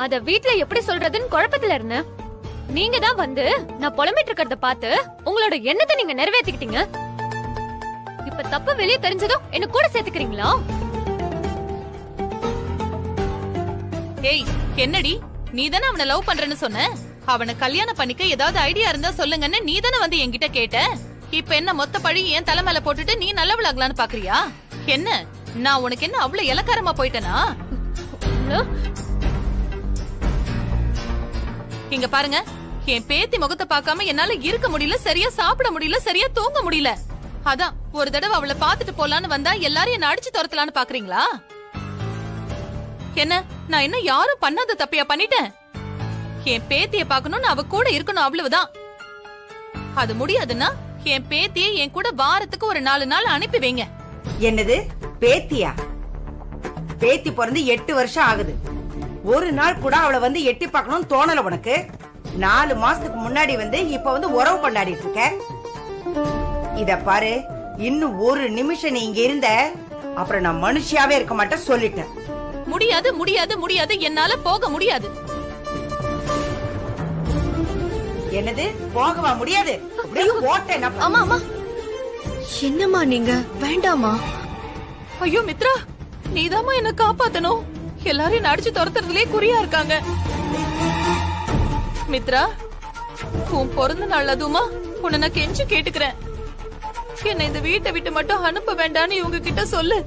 அத வீட்ல எப்படி சொல்றதுன்னு குழப்பத்துல இருந்தேன். நீங்க தான் வந்து நான் புலம்பிட்டு இருக்கிறத பார்த்து உங்களோட எண்ணத்தை நீங்க நிறைவேற்றிக்கிட்டீங்க. இப்ப தப்பு வெளியே தெரிஞ்சதும் என்ன கூட சேர்த்துக்கிறீங்களா? ஏய் என்னடி, நீ தானே அவனை லவ் பண்றேன்னு சொன்ன. அவனை கல்யாணம் பண்ணிக்க ஏதாவது ஐடியா இருந்தா சொல்லுங்கன்னு நீ தானே வந்து என்கிட்ட கேட்ட. இப்ப என்ன மொத்த பழி என் தலை மேல போட்டுட்டு நீ நல்லவளாகலான்னு பாக்குறியா? என்ன நான் உனக்கு என்ன அவ்வளவு இலக்காரமா போயிட்டனா? இங்க பாருங்க, என் பேத்தி முகத்தை பார்க்காம என்னால இருக்க முடியல, சரியா சாப்பிட முடியல, சரியா தூங்க முடியல. அதான் ஒரு தடவை அவளை பாத்துட்டு போலான்னு வந்தா எல்லாரும் என்ன அடிச்சு துரத்தலான்னு பாக்குறீங்களா? என்ன நான் என்ன யாரும் பண்ணாத தப்பியா பண்ணிட்டேன்? என் பேத்திய பாக்கணும்னு அவ கூட இருக்கணும், அவ்வளவுதான். அது முடியாதுன்னா என் பேத்தியை என் கூட வாரத்துக்கு ஒரு 4 நாள் அனுப்பி வைங்க. என்னது பேத்தியா? பேத்தி பிறந்து 8 வருஷம் ஆகுது. ஒரு நாள் கூட அவளை வந்து எட்டி பார்க்கணும்னு தோணல உனக்கு? 4 மாசத்துக்கு முன்னாடி வந்து இப்ப வந்து உறவு கொண்டாடிட்டு இருக்க. இத பாரு, இன்னும் ஒரு நிமிஷம் நீ இங்க இருந்த அப்புறம் நான் மனுஷியாவே இருக்க மாட்டேன் சொல்லிட்டேன். முடியாது முடியாது முடியாது, என்னால போக முடியாது. என்னது போகவா முடியாது? ஆமா ஆமா. என்னம்மா நீங்க? வேண்டாமா. ஐயோ மித்ரா, நீதாம்மா என்ன காப்பாத்தணும். எல்லாரும் என்ன அடிச்சு துரத்துறதுலயே குறியா இருக்காங்க. மித்ரா, உன் பிறந்த நாள் அதுமா உன்னை நான் கெஞ்சி கேட்டுக்கிறேன். என்ன இந்த வீட்டை விட்டு மட்டும் அனுப்ப வேண்டான்னு இவங்க கிட்ட சொல்லு.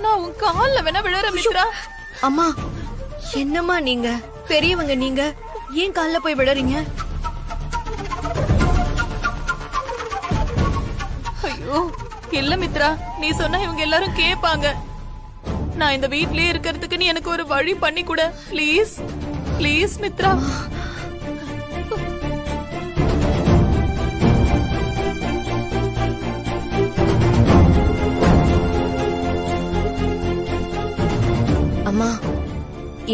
நான் உன் கால்ல வேணா விழுற மித்ரா. அம்மா என்னம்மா நீங்க? பெரியவங்க நீங்க ஏன் கால்ல போய் விடுறீங்க? ஐயோ இல்ல மித்ரா, நீ சொன்னா இவங்க எல்லாரும் கேட்பாங்க. நான் இந்த வீட்லயே இருக்கிறதுக்கு நீ எனக்கு ஒரு வழி பண்ணி கொடு ப்ளீஸ். ப்ளீஸ் மித்ரா. அம்மா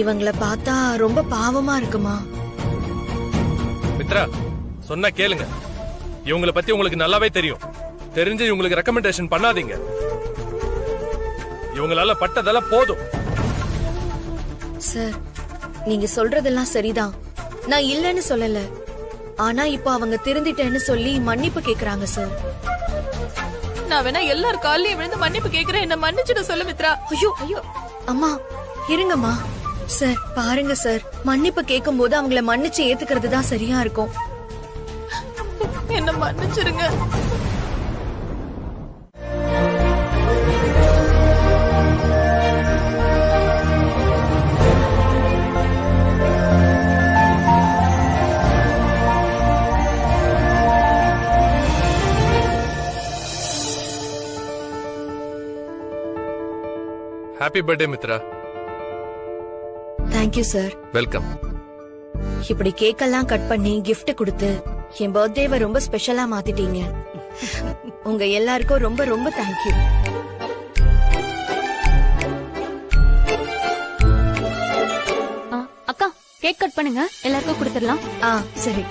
இவங்கள பார்த்தா ரொம்ப பாவமா இருக்குமா? மித்ரா சொன்னா கேளுங்க. இவங்கள பத்தி உங்களுக்கு நல்லாவே தெரியும். தெரிஞ்சு இவங்களுக்கு ரெக்கமெண்டேஷன் பண்ணாதீங்க. இவங்களால பட்டதெல்லாம் போதும். சார் நீங்க சொல்றதெல்லாம் சரிதான், நான் இல்லன்னு சொல்லல. ஆனா இப்ப அவங்க திருந்திட்டேன்னு சொல்லி மன்னிப்பு கேக்குறாங்க சார். நான் வேணா எல்லார் காலையும் விழுந்து மன்னிப்பு கேக்குறேன், என்ன மன்னிச்சுட சொல்லு மித்ரா. ஐயோ ஐயோ அம்மா இருங்கம்மா. சார் பாருங்க சார், மன்னிப்பு கேட்கும் போது அவங்கள மன்னிச்சு ஏத்துக்கிறது தான் சரியா இருக்கும். என்ன மன்னிச்சிருங்க. Happy birthday Mitra. Thank you sir. Welcome. இப்படி கேக்கெல்லாம் கட் பண்ணி gift கொடுத்து என் பர்த்டேவை ரொம்ப ஸ்பெஷலா மாத்திட்டீங்க. உங்க எல்லாருக்கும் ரொம்ப ரொம்ப தேங்க்யூ. அக்கா கேக் கட் பண்ணுங்க, எல்லாருக்கும் கொடுத்துடலாம். சரி.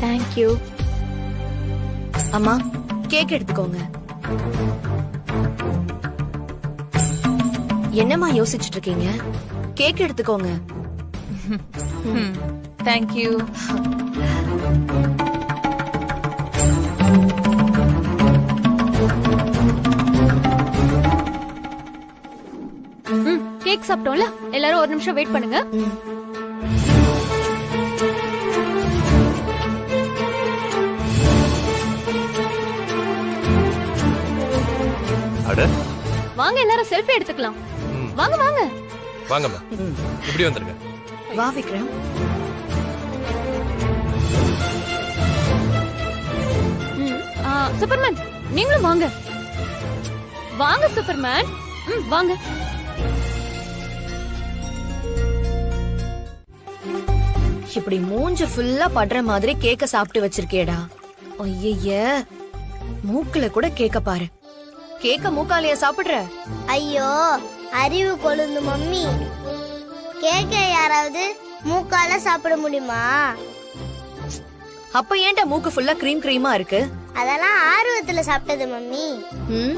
தேங்க்யூ. அம்மா கேக் எடுத்துக்கோங்க. என்னம்மா யோசிச்சுட்டு இருக்கீங்க? கேக் எடுத்துக்கோங்க. தேங்க்யூ. கேக் சாப்பிட்டோம்ல, எல்லாரும் ஒரு நிமிஷம் வெயிட் பண்ணுங்க. அட வாங்க எல்லாரும் செல்ஃபி எடுத்துக்கலாம். வாங்க வாங்க. வாங்கம்மா, இப்படி வந்துருங்க. வா விக்ரம். சூப்பர்மேன் நீங்களும் வாங்க. வாங்க சூப்பர்மேன். வாங்க. இப்படி மூஞ்சு ஃபுல்லா படுற மாதிரி கேக்க சாப்பிட்டு வச்சிருக்கேடா. ஐய, மூக்குல கூட கேக்க பாரு. கேக்க மூக்காலையா சாப்பிடுற? ஐயோ அறிவு கொழுந்து மம்மி. கேக்க யாராவது மூக்கால சாப்பிட முடியுமா? அப்ப ஏன்டா மூக்கு ஃபுல்லா கிரீம் கிரீமா இருக்கு? அதெல்லாம் ஆர்வத்துல சாப்பிட்டது மம்மி. ம்?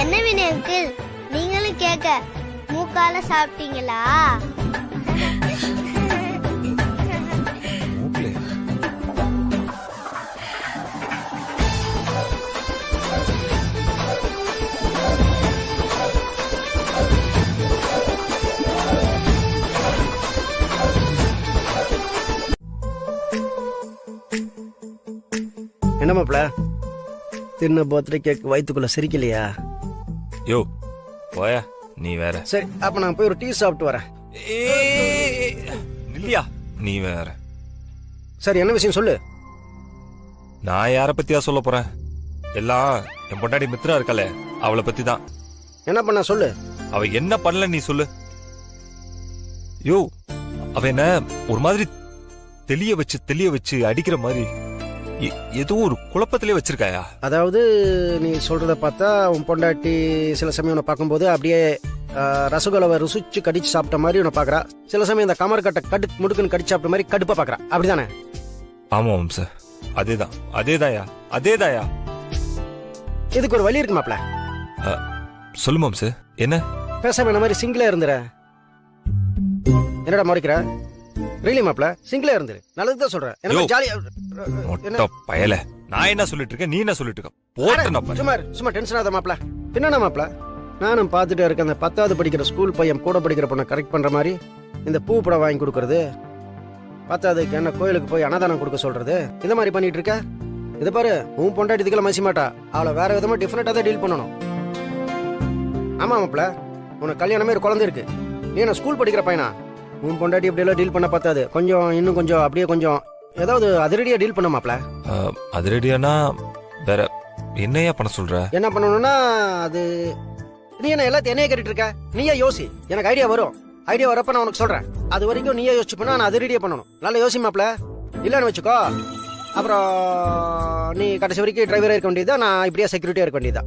என்ன வினய் அங்கிள், நீங்களும் கேக்க மூக்கால சாப்பிட்டீங்களா? என்ன மாப்ள, தின்ன பர்த்டே கேக் வயிற்றுக்குள்ள சிரிக்கலையா? யோ போயா, நீ வேற. சரி, அப்ப நான் போய் ஒரு டீ சாப்பிட்டு வரேன். இல்லையா, நீ வேற. சரி, என்ன விஷயம் சொல்லு. நான் யார பத்தியா சொல்ல போறேன்? எல்லாம் என் பொண்டாடி மித்ரா இருக்கல, அவளை பத்தி தான். என்ன பண்ண சொல்லு. அவ என்ன பண்ணல நீ சொல்லு. யோ, அவ என்ன ஒரு மாதிரி தெளிய வச்சு அடிக்கிற மாதிரி ஏதோ ஒரு குழப்பத்திலே வச்சிருக்காயா? அதாவது நீ சொல்றத பார்த்தா உன் பொண்டாட்டி சில சமயம் உன்னை பார்க்கும்போது அப்படியே ரசகுல்லாவை ருசிச்சு கடிச்சு சாப்பிட்ட மாதிரி உன்னை பாக்குறா. சில சமயம் இந்த கமர் கட்டை முடுக்குன்னு கடிச்சு சாப்பிட்ட மாதிரி கடுப்பா பாக்குறா. அப்படிதானே? ஆமா சார், அதேதாயா. இதுக்கு ஒரு வழி இருக்கு மாப்ள. சொல்லு மாம்சு, என்ன? பேசாம இந்த மாதிரி சிங்கிளா இருந்துற. என்னடா முறைக்கிற? ரீலி மாப்ள, சிங்கிளா இருந்துரு. நல்லதுதான் சொல்றேன். எனக்கு ஜாலியா பயல. நான் என்ன சொல்லிட்டு இருக்கேன், நீ என்ன சொல்லிட்டு இருக்க? போட்டு சும்மா டென்ஷன் ஆகாத மாப்ள. என்னன்னா மாப்ள, நானும் பார்த்துட்டே இருக்கேன். அந்த 10வது படிக்கிற ஸ்கூல் பையன் கூட படிக்கிற பொண்ணை கரெக்ட் பண்ற மாதிரி இந்த பூ படம் வாங்கி கொடுக்கறது, 10வதுக்கு என்ன கோயிலுக்கு போய் அன்னதானம் கொடுக்க சொல்றது, இந்த மாதிரி பண்ணிட்டு இருக்க. இதை பாரு, உன் பொண்டாட்டி இதுக்கெல்லாம் மசி மாட்டா. அவளை வேற விதமா டிஃபரெண்டா தான் டீல் பண்ணணும். ஆமா மாப்ள, உனக்கு கல்யாணமே ஒரு குழந்தை இருக்கு. நீ என்ன ஸ்கூல் படிக்கிற பையனா? உன் பொண்டாட்டி இப்படி எல்லாம் டீல் பண்ண பார்த்தாது. இன்னும் கொஞ்சம் அப்படியே கொஞ்சம் ஏதாவது அதிரடியா டீல் பண்ண மாப்ள. அதிரடியானா வேற என்னையா பண்ண சொல்ற? என்ன பண்ணணும்னா, அது நீ என்ன எல்லாத்தையும் என்னைய கேட்டுட்டு இருக்க? நீயே யோசி. எனக்கு ஐடியா வரும். ஐடியா வரப்ப நான் உனக்கு சொல்றேன். அது வரைக்கும் நீயே யோசிச்சு பண்ணா நான் அதிரடியா பண்ணணும். நல்லா யோசி மாப்ள. இல்லன்னு வச்சுக்கோ, அப்புறம் நீ கடைசி வரைக்கும் டிரைவரா இருக்க வேண்டியதா, நான் இப்படியே செக்யூரிட்டியா இருக்க வேண்டியதா.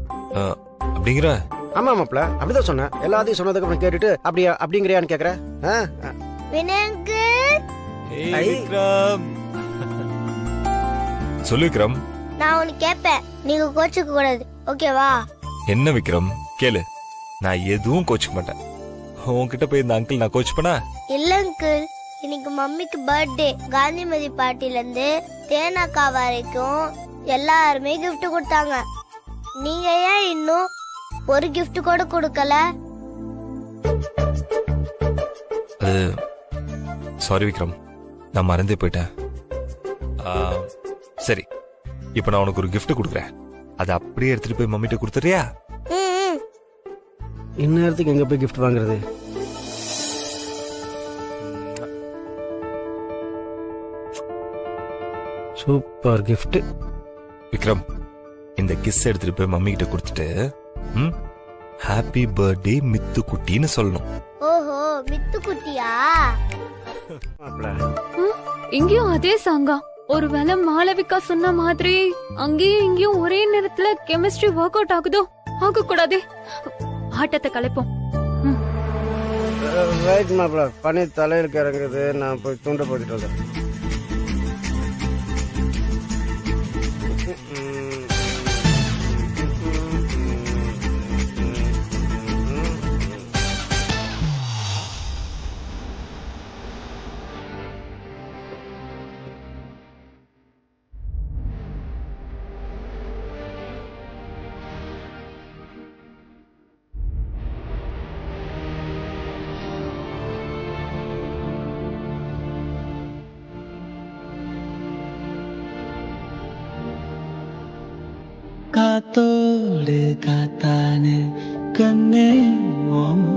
அப்படிங்கிற? ஆமா மாப்ள, அப்படிதான் சொன்னேன். எல்லாத்தையும் சொன்னதுக்கு அப்புறம் கேட்டுட்டு அப்படியா அப்படிங்கிறியான்னு கேக்குற? வினய் அங்கிள், சொல்லு விக்ரம். நான் ஒன்னு கேட்பேன், நீங்க கோச்சுக்க கூடாது, ஓகேவா? என்ன விக்ரம், கேளு. நான் எதுவும் கோச்சுக்க மாட்டேன். உன்கிட்ட போய் இந்த அங்கிள் நான் கோச் பண்ணா? இல்ல அங்கிள், இன்னைக்கு மம்மிக்கு பர்த்டே. காந்திமதி பார்ட்டில இருந்து தேனாக்கா வரைக்கும் எல்லாருமே gift கொடுத்தாங்க. நீங்க ஏன் இன்னும் ஒரு gift கூட கொடுக்கல? சாரி விக்ரம், நான் மறந்தே போயிட்டேன். சரி, இப்ப நான் உனக்கு ஒரு gift கொடுக்குறேன். அதை அப்படியே எடுத்துட்டு போய் மம்மிட்ட கொடுத்துறியா? இந்நேரத்துக்கு எங்க போய் கிஃப்ட் வாங்குறது? Super gift. விக்ரம், இந்த கிஸ் எடுத்துட்டு போய் மம்மி கிட்ட கொடுத்துட்டு ஹாப்பி பர்த்டே மித்து குட்டின்னு சொல்லணும். ஓஹோ, மித்து குட்டியா? இங்கேயும் அதே சாங்கா? ஒருவேளை மாளவிகா சொன்ன மாதிரி அங்கேயும் இங்கேயும் ஒரே நேரத்துல கெமிஸ்ட்ரி ஒர்க் அவுட் ஆகுதோ? ஆக கூடாது. ஆட்டத்தை கலைப்போம். ரைட் மாப்ள, பனி தலையில இறங்குது. நான் போய் துண்ட போட்டுட்டு வரேன். காத்தோடு காத்தானே கண்ணே ஓம்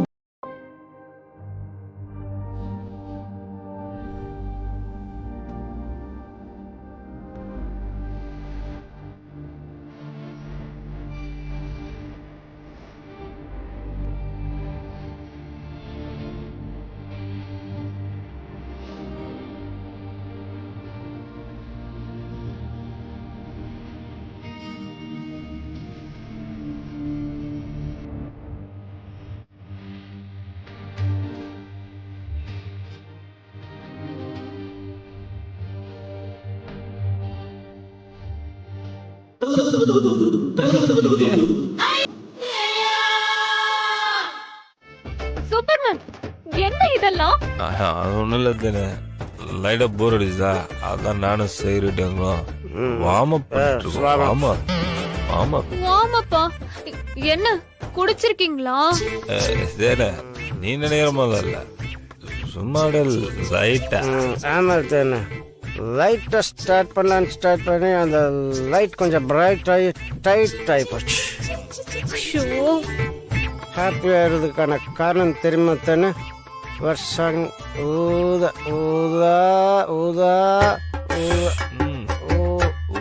சூப்பர்மேன், என்ன இதெல்லாம்? அது ஒண்ணும் இல்ல தானே, லைட்டா போர் அடிச்சுதா, அதான் நானும் செய்யறேங்க. வாமா ஆமா ஆமா. வாமப்பா. என்ன குடிச்சிருக்கீங்களா? தேன நீ நினைக்கிற மாதிரி இல்ல, சும்மா லைட்டா. ஆமா தானே, லைட்டை ஸ்டார்ட் பண்ணி அந்த லைட் கொஞ்சம் பிரைட் ஆகி டைட் ஆகி போச்சு. ஐயோ, ஹாப்பியாக இருக்கிறதுக்கான காரணம் தெரியுமா தானே? வருஷம் ஊதா ஊதா ஊதா ஊதா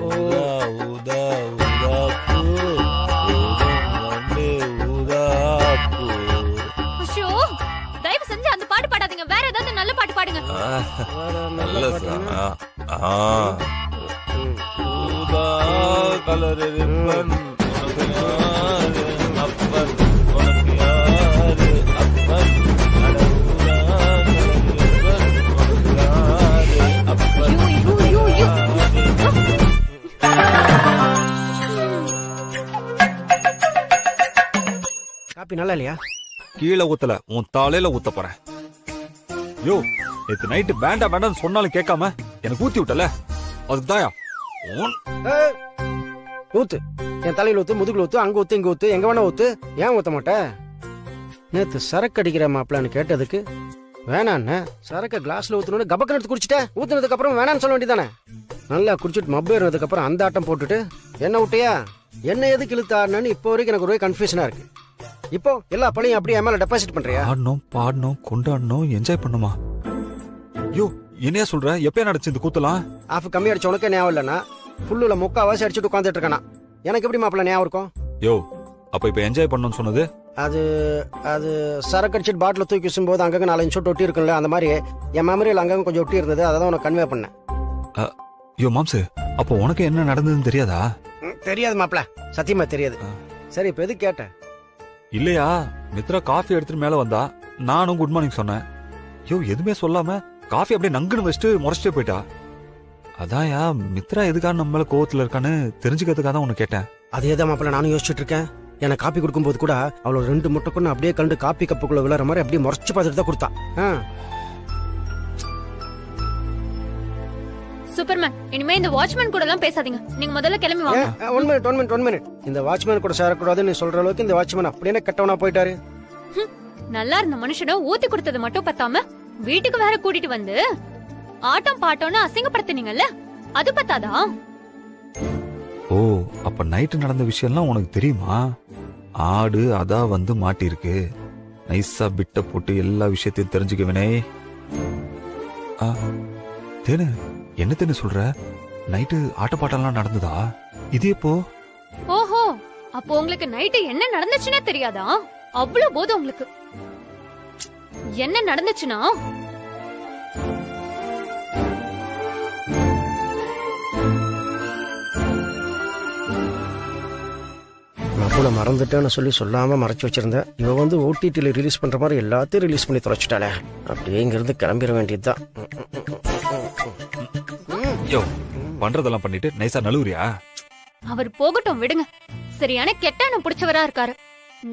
ஊதா ஊதா பூ, ஊதா பூ. ஐயோ, தயவு செஞ்சு அந்த பாட்டு பாடாதீங்க, வேற ஏதாவது நல்ல பாட்டு பாடுங்க. நல்ல ஊதா கலர் ரிப்பன், உனக்கு யாரு அப்பன், உனக்கு யாரு அப்பன், அட ஊதா கலர் ரிப்பன், உனக்கு யாரு அப்பன். காப்பி நல்லா இல்லையா? கீழே ஊத்தல, உன் தலையில ஊத்த போறேன். யோ, நேத்து நைட்டு வேண்டாம் வேண்டாம் சொன்னாலும் கேட்காம எனக்கு ஊத்தி விட்டல, அதுதாயா ஏய், ஊத்து. என் தலையில ஊத்து, முதுகுல ஊத்து, அங்க ஊத்து, இங்க ஊத்து, எங்க வேணா ஊத்து. ஏன் ஊத்த மாட்டேன்? நேத்து சரக்கு அடிக்கிற மாப்பிளான்னு கேட்டதுக்கு வேணான்னு சரக்க கிளாஸ்ல ஊத்தணும்னு கபக்கன் எடுத்து குடிச்சிட்டேன். ஊத்துனதுக்கு அப்புறம் வேணான்னு சொல்ல வேண்டியதானே? நல்லா குடிச்சிட்டு மப்பு ஏறினதுக்கு அப்புறம் அந்த ஆட்டம் போட்டுட்டு என்ன விட்டியா? என்ன எதுக்கு இழுத்தாருன்னு இப்போ வரைக்கும் எனக்கு ஒரே கன்ஃபியூஷனா இருக்கு. இப்போ எல்லா பழையும் அப்படியே என் மேல டெபாசிட் பண்றியா? ஆடணும் பாடணும் கொண்டாடணும் என்ஜாய் பண்ணுமா? யோ, என்னையா சொல்ற? எப்ப நடச்சு இந்த கூத்தலாம்? ஆஃப் கம்மி அடிச்ச உனக்கு ஞாபகம் இல்லைன்னா ஃபுல்லுல முக்காவாசி அடிச்சுட்டு உட்காந்துட்டு இருக்கானா? எனக்கு எப்படி மாப்பிள்ள ஞாபகம் இருக்கும்? யோ, அப்ப இப்ப என்ஜாய் பண்ணணும்னு சொன்னது அது அது சரக்கு அடிச்சிட்டு பாட்டில் தூக்கி வீசும்போது அங்கங்க 4 சொட்டு ஒட்டி இருக்குல்ல, அந்த மாதிரி என் மெமரியில் அங்கங்க கொஞ்சம் ஒட்டி இருந்தது. அதான் உனக்கு கன்வே பண்ணேன். யோ மாம்சு, அப்போ உனக்கு என்ன நடந்ததுன்னு தெரியாதா? தெரியாது மாப்பிள்ள, சத்தியமா தெரியாது. சரி, இப்ப எது கேட்ட? இல்லையா, மித்ரா காஃபி எடுத்துட்டு மேல வந்தா, நானும் குட் மார்னிங் சொன்னேன். யோ, எதுவுமே சொல்லாம காஃபி அப்படியே நங்குன்னு வச்சுட்டு முறைச்சிட்டே போயிட்டா. அதான்யா, மித்ரா எதுக்காக நம்ம மேல கோவத்துல இருக்கான்னு தெரிஞ்சுக்கிறதுக்காக தான் உனக்கு கேட்டேன். அதே தான் மாப்பிள்ள நானும் யோசிச்சுட்டு இருக்கேன். எனக்கு காப்பி கொடுக்கும்போது கூட அவளோட 2 முட்டைக்குன்னு அப்படியே கண்டு காப்பி கப்புக்குள்ள விழுற மாதிரி அப்படியே முறைச்சு பார்த்துட்டு தான் கொடுத்தா. சூப்பர்மேன், இனிமே இந்த வாட்ச்மேன் கூட எல்லாம் பேசாதீங்க. நீங்க முதல்ல கிளம்பி வாங்க. One minute. இந்த வாட்ச்மேன் கூட சேரக்கூடாதுன்னு நீ சொல்ற அளவுக்கு இந்த வாட்ச்மேன் அப்படியே கெட்டவனா போயிட்டாரு. நல்லா இருந்த மனுஷனை ஊத்தி கொடுத்தது மட்டும் பத்தாம வீட்டுக்கு வேற கூட்டிட்டு வந்து ஆட்டம் பாட்டோன்னு அசிங்கப்படுத்தினீங்கல்ல, அது பத்தாதா? ஓ, அப்ப நைட்டு நடந்த விஷயம்லாம் உனக்கு தெரியுமா? ஆடு அதான் வந்து மாட்டிருக்கு. நைஸா பிட்ட போட்டு எல்லா விஷயத்தையும் தெரிஞ்சுக்கவேனே. தேனு, என்ன தேனு சொல்ற? நைட்டு ஆட்டப்பாட்டம்லாம் நடந்ததா? இது எப்போ? ஓஹோ, அப்போ உங்களுக்கு நைட்டு என்ன நடந்துச்சுன்னே தெரியாதா? அவ்வளவு போதும் உங்களுக்கு. என்ன நடந்துச்சுன்னா, கூட மறந்துட்டேன்னு சொல்லி சொல்லாம மறைச்சு வச்சிருந்தேன். இவ வந்து ஓடிடில ரிலீஸ் பண்ற மாதிரி எல்லாத்தையும் ரிலீஸ் பண்ணி தொலைச்சிட்டாளே. அப்படியே இங்கிருந்து கிளம்பிட வேண்டியதுதான். யோ, பண்றதெல்லாம் பண்ணிட்டு நைஸா நழுவுறியா? அவர் போகட்டும் விடுங்க. சரியான கெட்டான புடிச்சவரா இருக்காரு.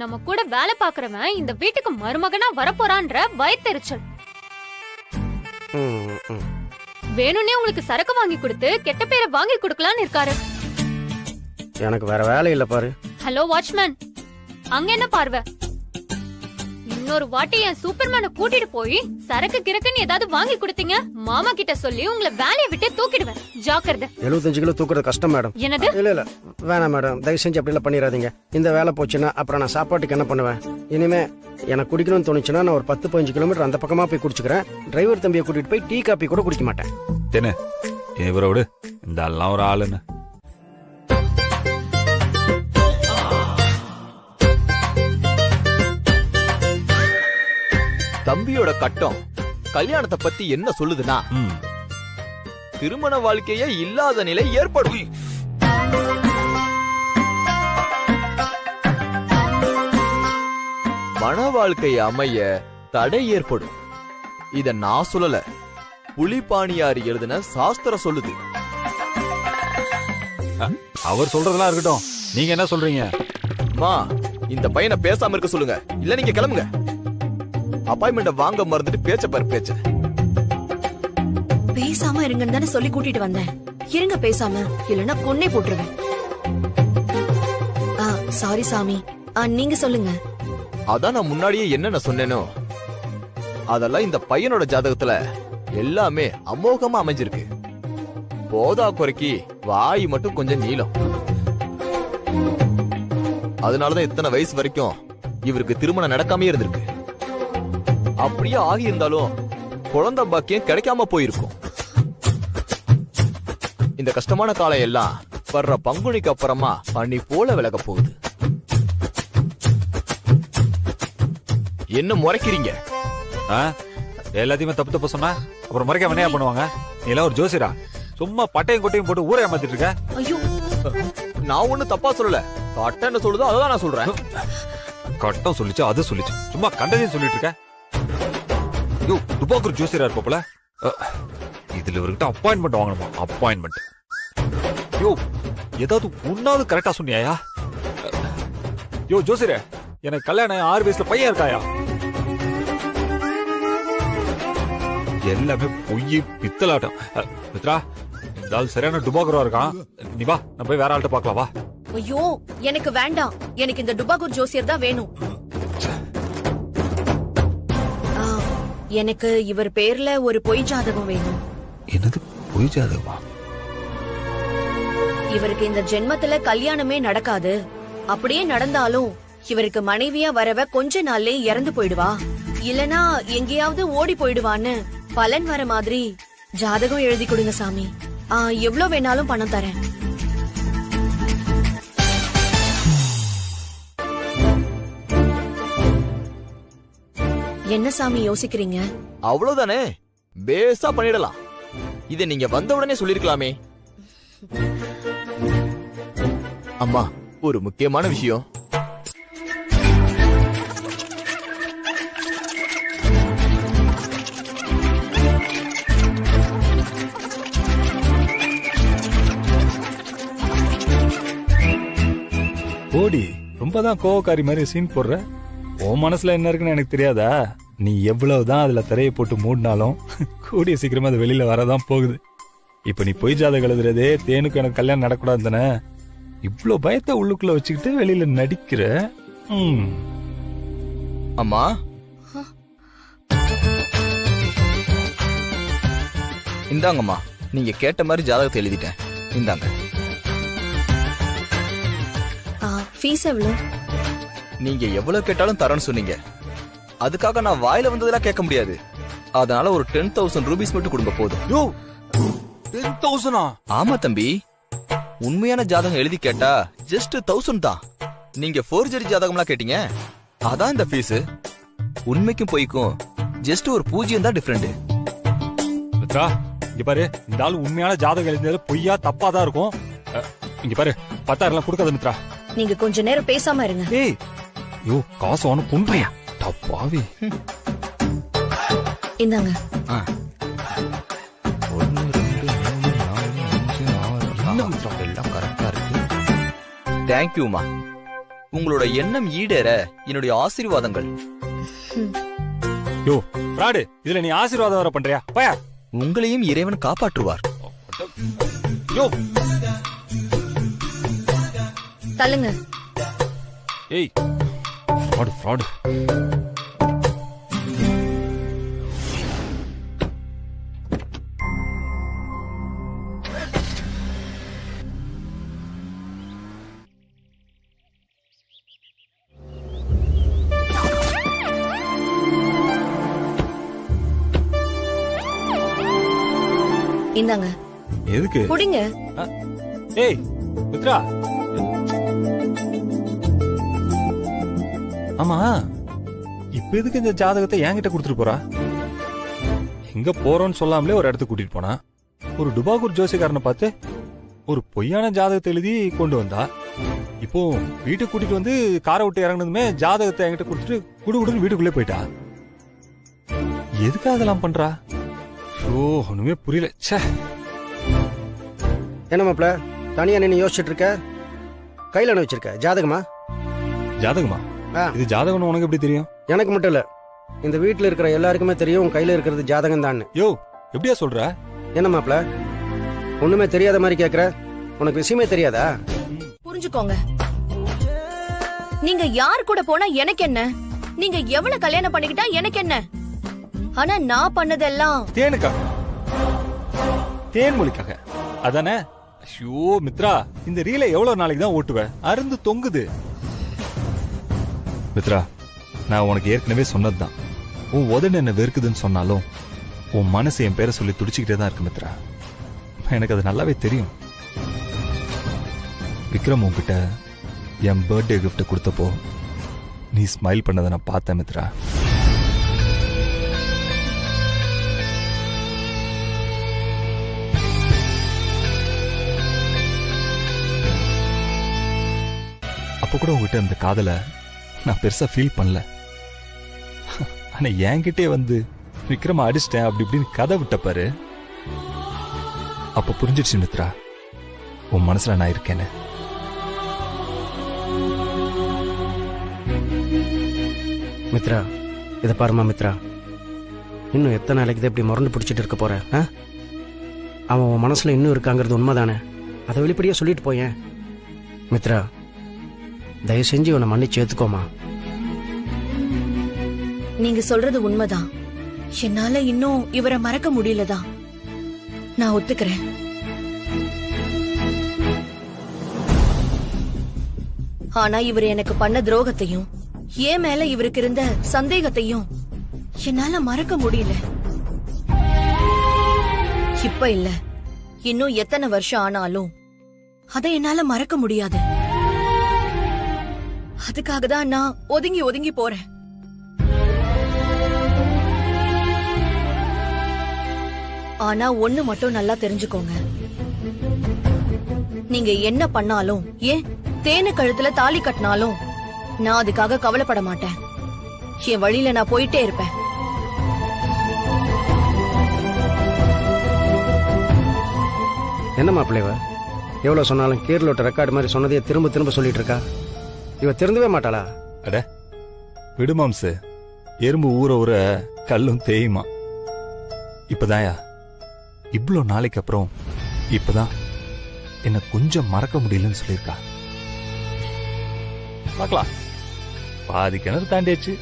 நம்ம கூட வேலை பாக்குறவன் இந்த வீட்டுக்கு மருமகனா வரப்போறான்ற பயத்தெரிச்சல். வேணும்னே உங்களுக்கு சரக்கு வாங்கி கொடுத்து கெட்ட பேரை வாங்கி கொடுக்கலான்னு இருக்காரு. எனக்கு வேற வேலை இல்ல பாரு. ஹலோ வாட்ச்மேன், அங்க என்ன பார்வை? இன்னொரு வாட்டி என் சூப்பர்மேனை கூட்டிட்டு போய் சரக்கு கிரக்குன்னு ஏதாவது வாங்கி கொடுத்தீங்க, மாமா கிட்ட சொல்லி உங்களை வேலையை விட்டு தூக்கிடுவேன். ஜாக்கிரதை. 75 கிலோ தூக்குறது கஷ்டம் மேடம். என்னது? இல்ல வேணாம் மேடம், தயவு செஞ்சு அப்படிலாம் பண்ணிடாதீங்க. இந்த வேலை போச்சுன்னா அப்புறம் நான் சாப்பாட்டுக்கு என்ன பண்ணுவேன்? இனிமே எனக்கு குடிக்கணும்னு தோணுச்சுன்னா நான் ஒரு 10-15 கிலோமீட்டர் அந்த பக்கமா போய் குடிச்சுக்கிறேன். டிரைவர் தம்பியை கூட்டிட்டு போய் டீ காப்பி கூட குடிக்க மாட்டேன். தேனு இவரை விடு, இந்த எல்லாம் ஒரு ஆளுன்னு. தம்பியோட கட்டம் கல்யாணத்தை பத்தி என்ன சொல்லுதுன்னா, திருமண வாழ்க்கையே இல்லாத நிலை ஏற்படும். மன வாழ்க்கை அமைய தடை ஏற்படும். இத நான் சொல்லல, புலிபாணியாரி எழுதின சாஸ்திரம் சொல்லுது. அவர் சொல்றதெல்லாம் இருக்கட்டும், நீங்க என்ன சொல்றீங்க? மா, இந்த பையனை பேசாம இருக்க சொல்லுங்க, இல்ல நீங்க கிளம்புங்க. அப்பாயின்மெண்ட் வாங்க மறந்துட்டு பேச்ச பாரு பேச்ச. பேசாம இருங்கன்னு தானே சொல்லி கூட்டிட்டு வந்தேன். இருங்க பேசாம, இல்லன்னா கொன்னே போட்டுருவேன். சாரி சாமி, நீங்க சொல்லுங்க. அதான் நான் முன்னாடியே என்னென்ன சொன்னேனோ அதெல்லாம் இந்த பையனோட ஜாதகத்துல எல்லாமே அமோகமா அமைஞ்சிருக்கு. போதா குறைக்கு வாய் மட்டும் கொஞ்சம் நீளம். அதனாலதான் இத்தனை வயசு வரைக்கும் இவருக்கு திருமணம் நடக்காமே இருந்திருக்கு. அப்படியே ஆகி இருந்தாலும் குழந்தை பாக்கியம் கிடைக்காம போயிருக்கும். இந்த கஷ்டமான காலம் எல்லாம் வர்ற பங்குனிக்கு அப்புறமா பனி போல விலக போகுது. என்ன முறைக்கிறீங்க? எல்லாத்தையுமே தப்பு தப்பு சொன்னா அப்புறம் முறைக்காம என்ன பண்ணுவாங்க? நீ எல்லாம் ஒரு ஜோசியரா? சும்மா பட்டையும் கொட்டையும் போட்டு ஊரை ஏமாத்திட்டு இருக்க. ஐயோ, நான் ஒண்ணு தப்பா சொல்லல. கட்டம் சொல்லுதோ அதான் நான் சொல்றேன். கட்டம் சொல்லிச்சு, அது சொல்லிச்சு, சும்மா கண்டதையும் சொல்லிட்டு இருக்க. யோ, துபாக்கூர் ஜோசியரா இருப்போல. இதுல இவர்கிட்ட அப்பாயின்மெண்ட் வாங்கணுமா? அப்பாயின்மெண்ட்? யோ, ஏதாவது ஒன்னாவது கரெக்டா சொன்னியா? யோ ஜோசியரே, எனக்கு கல்யாணம் 6 வயசுல பையன் இருக்காயா? எல்லாமே பொய் பித்தலாட்டம். மித்ரா, இந்த ஆள் சரியான டுபாகூரா இருக்கான். நீ வா, நம்ம போய் வேற ஆள்கிட்ட பாக்கலாம் வா. ஐயோ எனக்கு வேண்டாம், எனக்கு இந்த டுபாகூர் ஜோசியர் தான் வேணும். எனக்கு இவர் பேர்ல ஒரு பொய் ஜாதகம் வேணும். என்னது பொய் ஜாதகமா? இவருக்கு இந்த ஜென்மத்துல கல்யாணமே நடக்காது. அப்படியே நடந்தாலும் இவருக்கு மனைவியா வரவ கொஞ்ச நாள்லே இறந்து போயிடுவா, இல்லனா எங்கேயாவது ஓடி போயிடுவான்னு பலன் வர மாதிரி ஜாதகம் எழுதி கொடுங்க சாமி. எவ்வளவு வேணாலும் பணம் தரேன். என்ன சாமி யோசிக்கிறீங்க? அவ்வளவுதானே, பேசா பண்ணிடலாம். இதை நீங்க வந்த உடனே சொல்லிருக்கலாமே. அம்மா, ஒரு முக்கியமான விஷயம். ஓடி ரொம்பதான் கோவக்காரி மாதிரி சீன் போடுற. உன் மனசுல என்ன இருக்குன்னு எனக்கு தெரியாதா? நீ எவ்வளவுதான் அதுல திரையை போட்டு மூடினாலும் கூடிய சீக்கிரமா அது வெளியில வரதான் போகுது. இப்ப நீ பொய் ஜாதகம் எழுதுறதே தேனுக்கு எனக்கு கல்யாணம் நடக்கூடாது தானே? இவ்ளோ பயத்தை உள்ளுக்குள்ள வச்சுக்கிட்டு வெளியில நடிக்கிற. அம்மா, இந்தாங்கம்மா, நீங்க கேட்ட மாதிரி ஜாதகத்தை எழுதிட்டேன். இந்தாங்க. ஃபீஸ் எவ்வளவு? நீங்க எவ்வளவு கேட்டாலும் தரேன்னு சொன்னீங்க. அதுக்காக நான் வாயில வந்ததெல்லாம் கேட்க முடியாது. அதனால ஒரு 10,000 ரூபீஸ் மட்டும் கொடுங்க போதும். 10,000? ஆமா தம்பி, உண்மையான ஜாதகம் எழுதி கேட்டா ஜஸ்ட் 1000 தான். நீங்க ஃபோர்ஜரி ஜாதகம்லாம் கேட்டீங்க, அதான் இந்த ஃபீஸ். உண்மைக்கும் பொய்க்கும் ஜஸ்ட் ஒரு 0 தான் டிஃபரெண்ட். மித்ரா, இங்க பாரு, இந்த ஆள் உண்மையான ஜாதகம் எழுதினது பொய்யா தப்பா தான் இருக்கும். இங்க பாரு, 10,000 கொடுக்காத மித்ரா. நீங்க கொஞ்ச நேரம் பேசாம இருங்க. ஏய், யோ, காசு ஒண்ணு கொன்றியா? தப்பாவி. இந்தாங்க. 1 2 3 4 5 6 எல்லாம் கரெக்டா இருக்கு. தேங்க்யூமா. உங்களோட எண்ணம் ஈடேற என்னுடைய ஆசீர்வாதங்கள். யோ ஃப்ராடு, இதுல நீ ஆசீர்வாதம் வர பண்றியா? பயா. உங்களையும் இறைவன் காப்பாற்றுவார். யோ தள்ளுங்க. ஏய் ஃப்ராடு ஃப்ராடு. இந்தாங்க. எதுக்கு? குடிங்க. ஏய் மித்ரா. ஆமா, இப்ப எதுக்கு இந்த ஜாதகத்தை என்கிட்ட கொடுத்துட்டு போறா? எங்க போறோம்னு சொல்லாமலே ஒரு இடத்துக்கு கூட்டிட்டு போனா, ஒரு டுபாகூர் ஜோசியக்காரனை பார்த்து ஒரு பொய்யான ஜாதகத்தை எழுதி கொண்டு வந்தா. இப்போ வீட்டுக்கு கூட்டிட்டு வந்து காரை விட்டு இறங்கினதுமே ஜாதகத்தை என்கிட்ட கொடுத்துட்டு குடுகுடுன்னு வீட்டுக்குள்ளே போயிட்டா. எதுக்காக அதெல்லாம் பண்றா? ஓ, ஒண்ணுமே புரியல. ச்சே. என்ன மாப்ள தனியா நின்னு யோசிச்சுட்டு இருக்க? கையில என்ன வச்சிருக்க? ஜாதகமா? ஜாதகமா? இது ஜாதகம் உனக்கு எப்படி தெரியும்? எனக்கு மட்டும் இல்ல, இந்த வீட்டுல இருக்கிற எல்லாருக்குமே தெரியும் உன் கையில இருக்கிறது ஜாதகம் தான். யோ, எப்படியா சொல்ற? என்ன மாப்ள ஒண்ணுமே தெரியாத மாதிரி கேக்குற? உனக்கு விஷயமே தெரியாதா? புரிஞ்சுக்கோங்க. நீங்க யார் கூட போனா எனக்கு என்ன? நீங்க எவ்வளவு கல்யாணம் பண்ணிக்கிட்டா எனக்கு என்ன? ஆனா நான் பண்ணதெல்லாம் தேனுக்காக, தேன்மொழிக்காக அதானே? ஐயோ மித்ரா, இந்த ரீலை எவ்வளவு நாளைக்கு தான் ஓட்டுவ? அருந்து தொங்குது. மித்ரா, நான் உனக்கு ஏற்கனவே சொன்னதுதான். உன் உதடு என்ன வெறுக்குதுன்னு சொன்னாலும் உன் மனசு என் பேரை சொல்லி துடிச்சுக்கிட்டே தான் இருக்கு மித்ரா. எனக்கு அது நல்லாவே தெரியும். விக்ரம் உன்கிட்ட என் பர்த்டே கிஃப்ட் கொடுத்தப்போ நீ ஸ்மைல் பண்ணதை நான் பார்த்தேன் மித்ரா. அப்ப கூட உங்ககிட்ட அந்த காதலை நான் பெருசா ஃபீல் பண்ணல. ஆனா என்கிட்டே வந்து விக்ரம அடிச்சிட்டேன் அப்படி இப்படின்னு கதை விட்ட பாரு, அப்ப புரிஞ்சிடுச்சு மித்ரா, உன் மனசுல நான் இருக்கேன்னு. மித்ரா, இதை பாருமா மித்ரா, இன்னும் எத்தனை நாளைக்கு இப்படி முரண்டு பிடிச்சிட்டு இருக்க போற? அவன் உன் மனசுல இன்னும் இருக்காங்கிறது உண்மைதானே? அதை வெளிப்படையா சொல்லிட்டு போயேன். மித்ரா, தயவு செஞ்சு உன்னை மன்னிச்சு ஏத்துக்கோமா. நீங்க சொல்றது உண்மைதான். என்னால இன்னும் இவரை மறக்க முடியலதான். நான் ஒத்துக்கிறேன். ஆனா இவர் எனக்கு பண்ண துரோகத்தையும் ஏன் மேல இவருக்கு இருந்த சந்தேகத்தையும் என்னால மறக்க முடியல. இப்ப இல்ல, இன்னும் எத்தனை வருஷம் ஆனாலும் அதை என்னால மறக்க முடியாது. அதுக்காக தான் நான் ஒதுங்கி ஒதுங்கி போறேன். ஆனா ஒண்ணு மட்டும் நல்லா தெரிஞ்சுக்கோங்க. நீங்க என்ன பண்ணாலும், ஏன் தேனு கழுத்துல தாலி கட்டினாலும் நான் அதுக்காக கவலைப்பட மாட்டேன். என் வழியில நான் போயிட்டே இருப்பேன். என்ன மாப்பிள்ளைவ எவ்வளவு சொன்னாலும் கீரலோட்ட ரெக்கார்டு மாதிரி சொன்னதையே திரும்ப திரும்ப சொல்லிட்டு இருக்கா. இவ திருந்தவே மாட்டாளா? அட விடுமாம்சு, எறும்பு ஊற ஊற கல்லும் தேயுமா. இப்பதாயா இவ்வளோ நாளைக்கு அப்புறம் இப்பதான் என்ன கொஞ்சம் மறக்க முடியலன்னு சொல்லியிருக்கா. பார்க்கலாம், பாதி கிணறு தாண்டியாச்சு,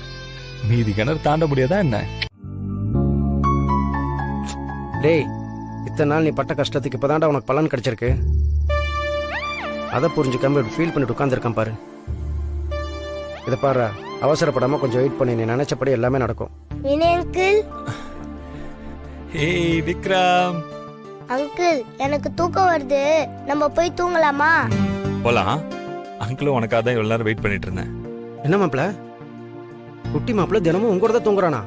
மீதி கிணறு தாண்ட முடியாதா என்ன? டேய், இத்தனை நாள் நீ பட்ட கஷ்டத்துக்கு இப்பதான்டா உனக்கு பலன் கிடைச்சிருக்கு. அதை புரிஞ்சுக்காம ஃபீல் பண்ணிட்டு உட்காந்துருக்கான் பாரு. இதை பாரு, அவசரப்படாம கொஞ்சம் வெயிட் பண்ணி, நீ நினைச்சபடி எல்லாமே நடக்கும். வினய் அங்கிள். ஏய் விக்ரம். அங்கிள், எனக்கு தூக்கம் வருது, நம்ம போய் தூங்கலாமா? போலாம். அங்கிளும் உனக்காக தான் இவ்வளவு நேரம் வெயிட் பண்ணிட்டு இருந்தேன். என்ன மாப்பிள, குட்டி மாப்பிள தினமும் உங்க கூட தான் தூங்குறானா?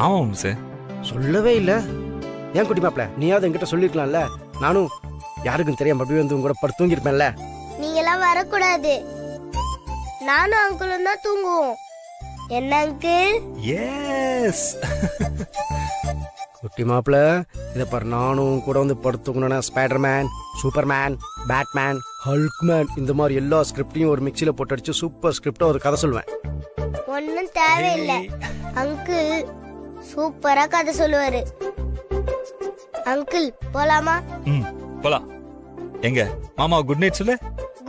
ஆமா மிஸ். சொல்லவே இல்ல. ஏன் குட்டி மாப்பிள, நீயாவது என்கிட்ட சொல்லிருக்கலாம்ல. நானும் யாருக்கும் தெரியாம அப்படியே வந்து உங்க கூட படுத்து தூங்கிருப்பேன்ல. நீங்க எல்லாம் வரக்கூடாது, நானும் அங்கிளும் தான் தூங்குவோம். என்ன அங்கிள்? எஸ். குட்டி மாப்பிள, இத பாரு, நானும் கூட வந்து படுத்து தூங்கினா ஸ்பைடர்மேன், சூப்பர்மேன், பேட்மேன், ஹல்க்மேன் இந்த மாதிரி எல்லா ஸ்கிரிப்டையும் ஒரு மிக்சியில போட்டு அடிச்சு சூப்பர் ஸ்கிரிப்டா ஒரு கதை சொல்லுவேன். ஒன்னும் தேவையில்லை. அங்கிள் சூப்பரா கதை சொல்லுவாரு. அங்கிள் போலாமா? போலாம். எங்க மாமா குட் நைட் சொல்லு.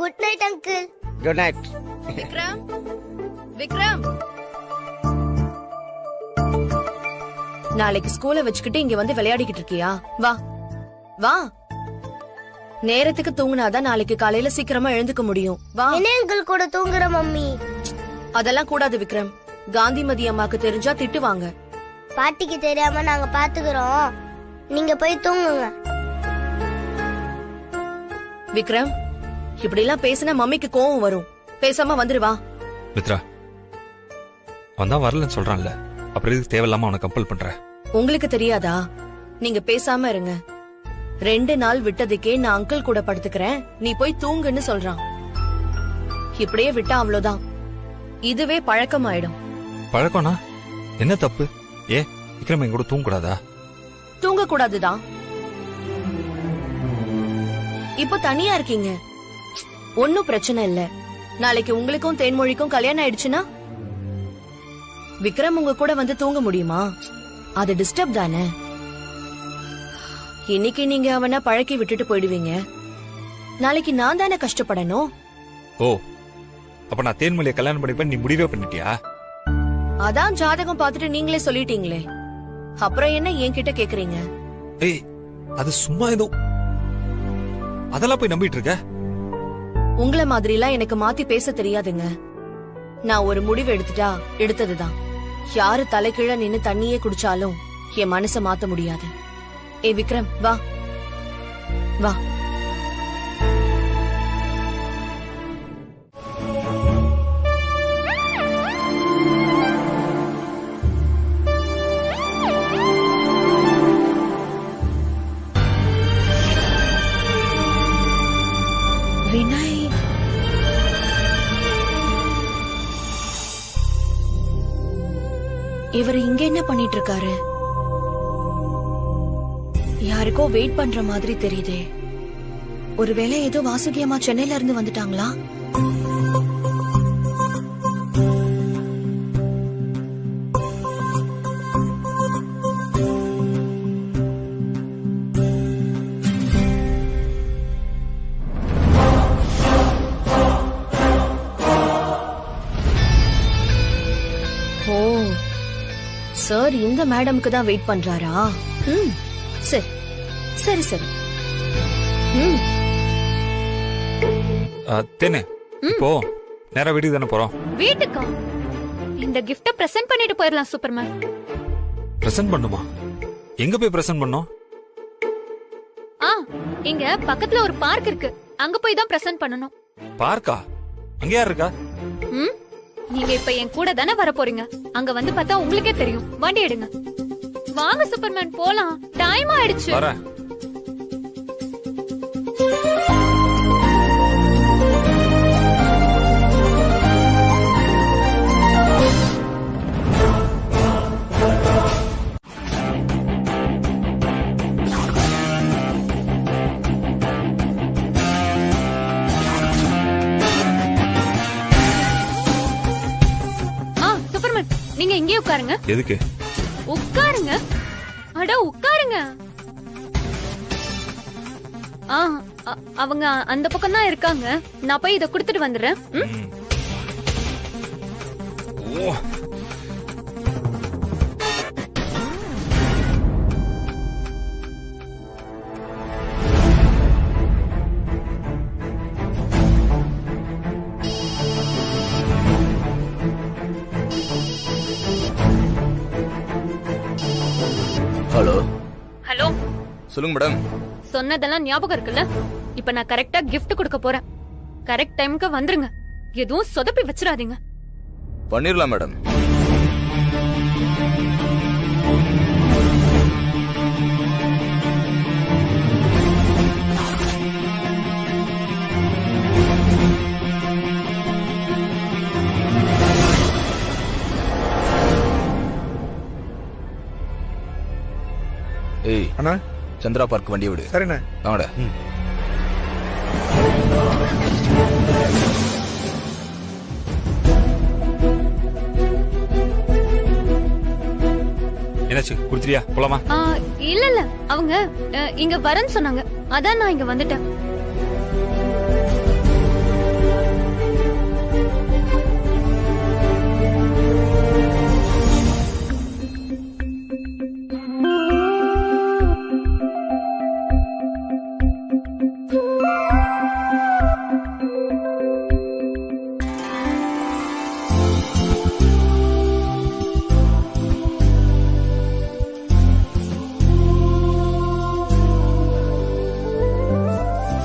Good night uncle. Good night. Vikram, Vikram, நாளைக்கு ஸ்கூலை வச்சுக்கிட்டு இங்க வந்து விளையாடிக்கிட்டு இருக்கியா? வா வா. நேரத்துக்கு தூங்குனாதான் நாளைக்கு காலையில சீக்கிரமா எழுந்துக்க முடியும். வா. என்ன அங்கிள் கூட தூங்குற மம்மி? அதெல்லாம் கூடாது விக்ரம். காந்திமதி அம்மாக்கு தெரிஞ்சா திட்டுவாங்க. பாட்டிக்கு தெரியாம நாங்க பாத்துக்கிறோம். நீங்க போய் தூங்குங்க. விக்ரம், இப்படி எல்லாம் பேசினா மம்மிக்கு கோவம் வரும். பேசாம வந்துருவா. மித்ரா வந்தா வரலன்னு சொல்றான்ல, அப்புறம் எதுக்கு தேவையில்லாம அவனை கம்பல் பண்ற? உங்களுக்கு தெரியாதா? நீங்க பேசாம இருங்க. 2 நாள் விட்டதுக்கே நான் அங்கிள் கூட படுத்துக்கிறேன், நீ போய் தூங்குன்னு சொல்றான். இப்படியே விட்டா அவ்வளவுதான். இதுவே பழக்கமாயிடும். பழக்கம்னா என்ன தப்பு? ஏ விக்ரம் என் கூட தூங்க கூடாதா? தூங்க கூடாதுதான். இப்ப தனியா இருக்கீங்க, ஒன்னும் பிரச்சனை இல்ல. நாளைக்கு உங்களுக்கும் தேன்மொழிக்கும் கல்யாணம் ஆயிடுச்சுன்னா விக்ரம் உங்க கூட வந்து தூங்க முடியுமா? அது டிஸ்டர்ப் தானே. இன்னைக்கு நீங்க அவனை பழக்கி விட்டுட்டு போயிடுவீங்க, நாளைக்கு நான் தானே கஷ்டப்படணும். ஓ, அப்ப நான் தேன்மொழியை கல்யாணம் பண்ணிப்பேன் நீ முடிவே பண்ணிட்டியா? அதான் ஜாதகம் பார்த்துட்டு நீங்களே சொல்லிட்டீங்களே, அப்புறம் என்ன என்கிட்ட கேக்குறீங்க? ஏய் அது சும்மா ஏதோ, அதெல்லாம் போய் நம்பிட்டு இருக்க? உங்கள மாதிரிலாம் எனக்கு மாத்தி பேச தெரியாதுங்க. நான் ஒரு முடிவு எடுத்துட்டா எடுத்ததுதான். யாரு தலைகீழ நின்னு தண்ணியே குடிச்சாலும் என் மனச மாத்த முடியாது. ஏ விக்ரம், வா வா. வினய், இவர் இங்க என்ன பண்ணிட்டு இருக்காரு? யாருக்கோ வெயிட் பண்ற மாதிரி தெரியுதே. ஒருவேளை ஏதோ வாசுகி அம்மா சென்னையில இருந்து வந்துட்டாங்களா? ஓ, சார் இந்த மேடம்க்கு தான் வெயிட் பண்றாரா? சரி சரி சரி. தேனே, இப்போ நேரா வீட்டுக்கு தானே போறோம்? வீட்டுக்கா? இந்த கிஃப்ட பிரசன்ட் பண்ணிட்டு போயிடலாம் சூப்பர்மேன். பிரசன்ட் பண்ணுமா? எங்க போய் பிரசன்ட் பண்ணோம்? இங்க பக்கத்துல ஒரு பார்க் இருக்கு, அங்க போய் தான் பிரசன்ட் பண்ணனும். பார்க்கா? அங்க யார் இருக்கா? நீங்க இப்ப என் கூட தானே வர போறீங்க, அங்க வந்து பார்த்தா உங்களுக்கே தெரியும். வண்டி எடுங்க, வாங்க சூப்பர்மேன் போலாம். டைம் ஆயிடுச்சு. வரேன். சூப்பர்மேன் நீங்க இங்கே உட்காருங்க. எதுக்கு? உட்காருங்க. அட உட்காருங்க. அவங்க அந்த பக்கம் தான் இருக்காங்க, நான் போய் இத குடுத்துட்டு வந்துடுறேன். ஓ, ஹலோ ஹலோ, சொல்லுங்க மேடம். சொன்னதெல்லாம் ஞாபகம் இருக்குல்ல? இப்ப நான் கரெக்டா gift கொடுக்க போறேன். கரெக்ட் டைம்க்கு வந்துருங்க, எதுவும் சொதப்பி வச்சிராதீங்க. பண்ணிரலாம் மேடம். ஏய் அண்ணா, சந்திரா பார்க் வண்டியை விடு. சரிண்ணே. வாங்கடா. என்னாச்சு குடுத்துறியா போலாமா? இல்ல இல்ல அவங்க இங்க வரேன்னு சொன்னாங்க, அதான் நான் இங்க வந்துட்டேன்.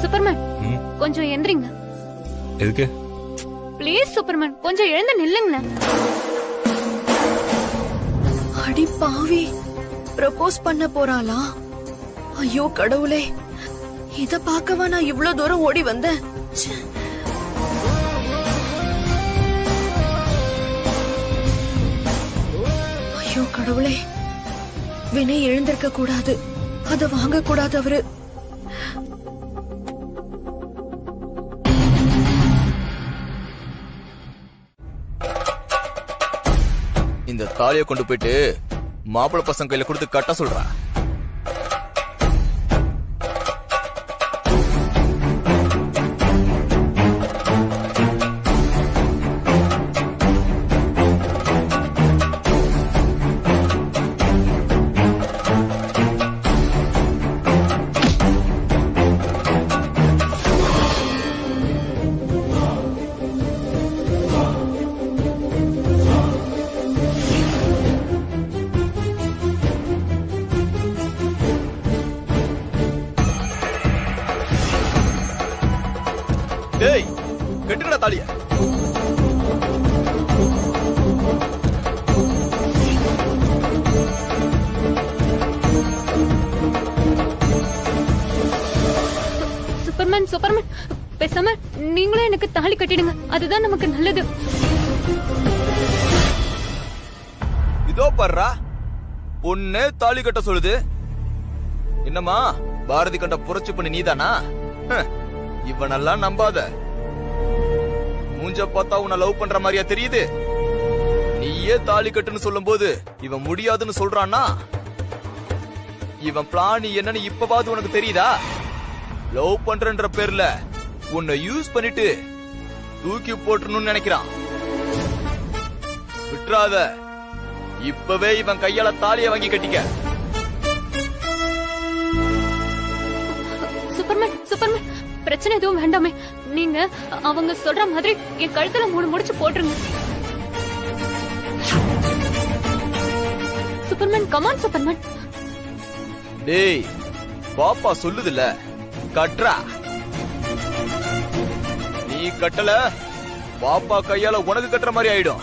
சூப்பர்மேன் கொஞ்சம் எந்திரிங்க. எதுக்கு? ப்ளீஸ் சூப்பர்மேன் கொஞ்சம் எழுந்து நில்லுங்க. அடி பாவி, ப்ரப்போஸ் பண்ண போறாளா? ஐயோ கடவுளே, இத பார்க்கவா நான் இவ்ளோ தூரம் ஓடி வந்தேன். ச்சே. ஐயோ கடவுளே, வினய் எழுந்திருக்க கூடாது, அத வாங்க கூடாது அவரு. இந்த தாலியை கொண்டு போயிட்டு மாப்பிள்ளை பசங்க கையில கொடுத்து கட்ட சொல்றா. டேய் கட்டுடா தாலிய. சூப்பர்மேன் சூப்பர்மேன் பேசாம நீங்களும் எனக்கு தாலி கட்டிடுங்க, அதுதான் நமக்கு நல்லது. இதோ பர்றா பொண்ணே தாலி கட்ட சொல்லுது. என்னம்மா பாரதி கண்ட புரட்சி பண்ணி நீதானா? இவனெல்லாம் நம்பாத. மூஞ்ச பார்த்தா உன்னை லவ் பண்ற மாதிரியா தெரியுது? நீயே தாலி கட்டுன்னு சொல்லும் போது இவன் முடியாதுன்னு சொல்றான்னா இவன் பிளான் என்னன்னு இப்பவாது உனக்கு தெரியுதா? லவ் பண்றன்ற பேர்ல உன்னை யூஸ் பண்ணிட்டு தூக்கி போட்டுறணும்னு நினைக்கிறான். விட்டுறாத, இப்பவே இவன் கையால தாலிய வாங்கி கட்டிக்க. சூப்பர்மேன் சூப்பர்மேன் பிரச்சனை எதுவும் வேண்டாமே, நீங்க அவங்க சொல்ற மாதிரி என் கழுத்துல 3 முடிச்சு போட்டுருங்க. Superman come on Superman. டேய் பாப்பா சொல்லுதுல கட்றா. நீ கட்டல பாப்பா கையால உனக்கு கட்டுற மாதிரி ஆயிடும்.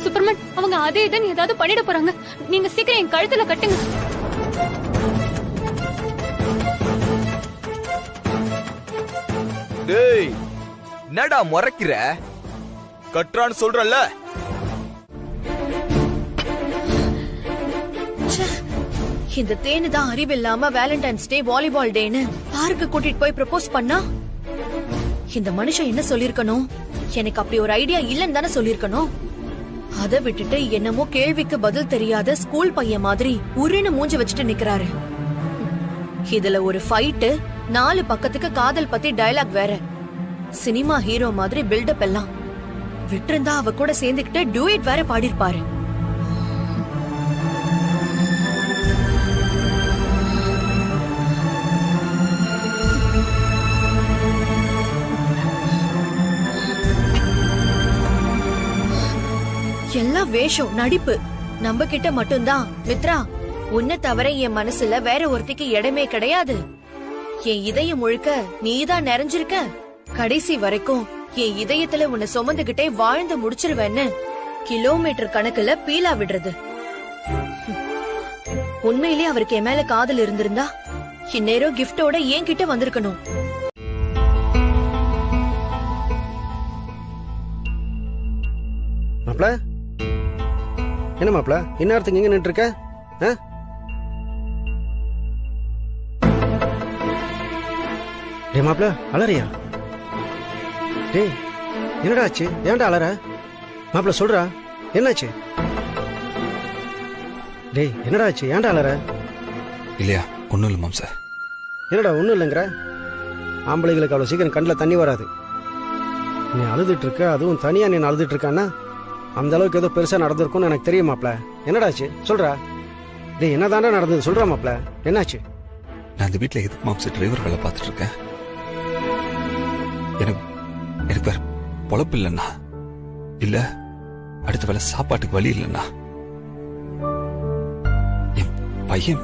சூப்பர்மேன் அவங்க அதே இதுன்னு ஏதாவது பண்ணிட போறாங்க, நீங்க சீக்கிரம் என் கழுத்துல கட்டுங்க. டேய் என்னடா முறைக்கிற? கட்டுறான்னு சொல்றல்ல. இந்த தேனு தான் அறிவில்லாம வேலண்டைன்ஸ் டே வாலிபால் டேன்னு பார்க்கு கூட்டிட்டு போய் ப்ரப்போஸ் பண்ணா, இந்த மனுஷன் என்ன சொல்லிருக்கணும்? எனக்கு அப்படி ஒரு ஐடியா இல்லன்னு தானே சொல்லிருக்கணும். அதை விட்டுட்டு என்னமோ கேள்விக்கு பதில் தெரியாத ஸ்கூல் பையன் மாதிரி உருன்னு மூஞ்சி வச்சுட்டு நிக்கிறாரு. இதுல ஒரு ஃபைட், 4 பக்கத்துக்கு காதல் பத்தி டயலாக் வேற. சினிமா ஹீரோ மாதிரி பில்டப் எல்லாம். விட்டிருந்தா அவ கூட சேர்ந்துக்கிட்டு டூயட் வேற பாடிருப்பாரு. எல்லாம் வேஷம், நடிப்பு. நம்ம கிட்ட மட்டும்தான் மித்ரா, உன்னை தவிர என் மனசுல வேற ஒருத்திக்கு இடமே கிடையாது. என் இதயம் முழுக்க நீதான் நிறைஞ்சிருக்க. கடைசி வரைக்கும் என் இதயத்துல உன்னை சுமந்துகிட்டே வாழ்ந்து முடிச்சிருவேன்னு கிலோமீட்டர் கணக்குல பீலா விடுறது. உண்மையிலே அவருக்கு என் மேல காதல் இருந்திருந்தா இந்நேரம் கிஃப்டோட என் கிட்ட வந்திருக்கணும். மாப்ள என்ன மாப்ள இந்நேரத்துக்கு எங்க நின்று இருக்க? டே மாப்பிள அலறியா? டேய் என்னடா ஆச்சு? ஏன்டா அலற? மாப்பிள சொல்றா என்னாச்சு? டேய் என்னடா ஆச்சு? ஏன்டா அலற? இல்லையா ஒன்றும் இல்லை மாம்ச. என்னடா ஒன்றும் இல்லைங்கிற? ஆம்பளைங்களுக்கு அவ்வளோ சீக்கிரம் கண்ணில் தண்ணி வராது. நீ அழுதுட்டு இருக்க, அதுவும் தனியா நீ அழுதுட்டு இருக்கான்னா அந்த அளவுக்கு ஏதோ பெருசா நடந்திருக்கும்னு எனக்கு தெரியும் மாப்ள. என்னடாச்சு சொல்றா? டேய் என்னதாண்டா நடந்தது சொல்றா மாப்ள, என்னாச்சு? நான் இந்த வீட்டில் எதுக்கு மாம்ச டிரைவர் வேலை பார்த்துட்டு இருக்கேன்? எனக்கு வேற பொழப்பு இல்லைண்ணா, இல்ல அடுத்த வேலை சாப்பாட்டுக்கு வழி இல்லைண்ணா. என் பையன்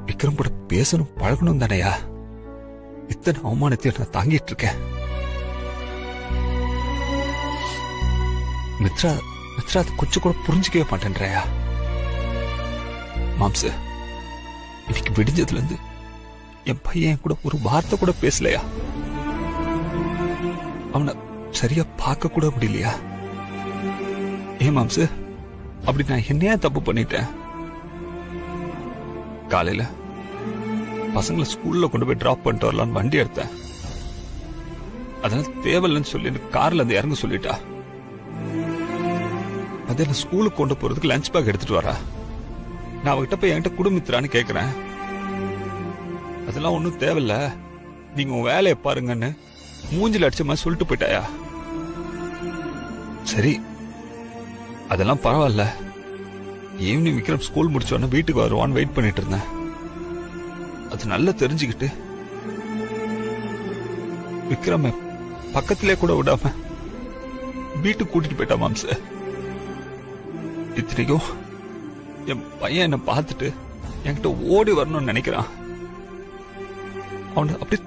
விக்ரம் கூட பேசணும் பழகணும் தானையா? இத்தனை அவமானத்தையும் நான் தாங்கிட்டு இருக்கேன். மித்ரா அது கொஞ்சம் கூட புரிஞ்சுக்கவே மாட்டேன்றையா. மாம்ச இன்னைக்கு விடிஞ்சதுல இருந்து என் பையன் கூட ஒரு வார்த்தை கூட பேசலையா? அவனை சரியா பார்க்க கூட முடியலையா? ஏன் மாம்ச அப்படி நான் என்னையா தப்பு பண்ணிட்டேன்? காலையில பசங்களை ஸ்கூல்ல கொண்டு போய் டிராப் பண்ணிட்டு வரலான்னு வண்டி எடுத்தேன். அதனால தேவையில்லைன்னு சொல்லி கார்ல இருந்து இறங்க சொல்லிட்டா. அதே ஸ்கூலுக்கு கொண்டு போறதுக்கு லஞ்ச் பேக் எடுத்துட்டு வரா. நான் அவகிட்ட போய் என்கிட்ட குடும்பத்திரான்னு கேக்குறேன். அதெல்லாம் ஒன்னும் தேவையில்ல, நீங்க உன் வேலையை பாருங்கன்னு மூஞ்சில அடிச்ச மாதிரி சொல்லிட்டு போயிட்டாயா? சரி அதெல்லாம் பரவாயில்ல. ஈவினிங் விக்ரம் ஸ்கூல் முடிச்சோன்னு வீட்டுக்கு வருவான்னு வெயிட் பண்ணிட்டு இருந்தேன். அது நல்லா தெரிஞ்சுக்கிட்டு விக்ரம பக்கத்திலே கூட விடாம வீட்டுக்கு கூட்டிட்டு போயிட்டா மாம்ச. இத்தனைக்கும் என் பையன் என்ன பார்த்துட்டு என்கிட்ட ஓடி வரணும்னு நினைக்கிறான். அவனை அப்படி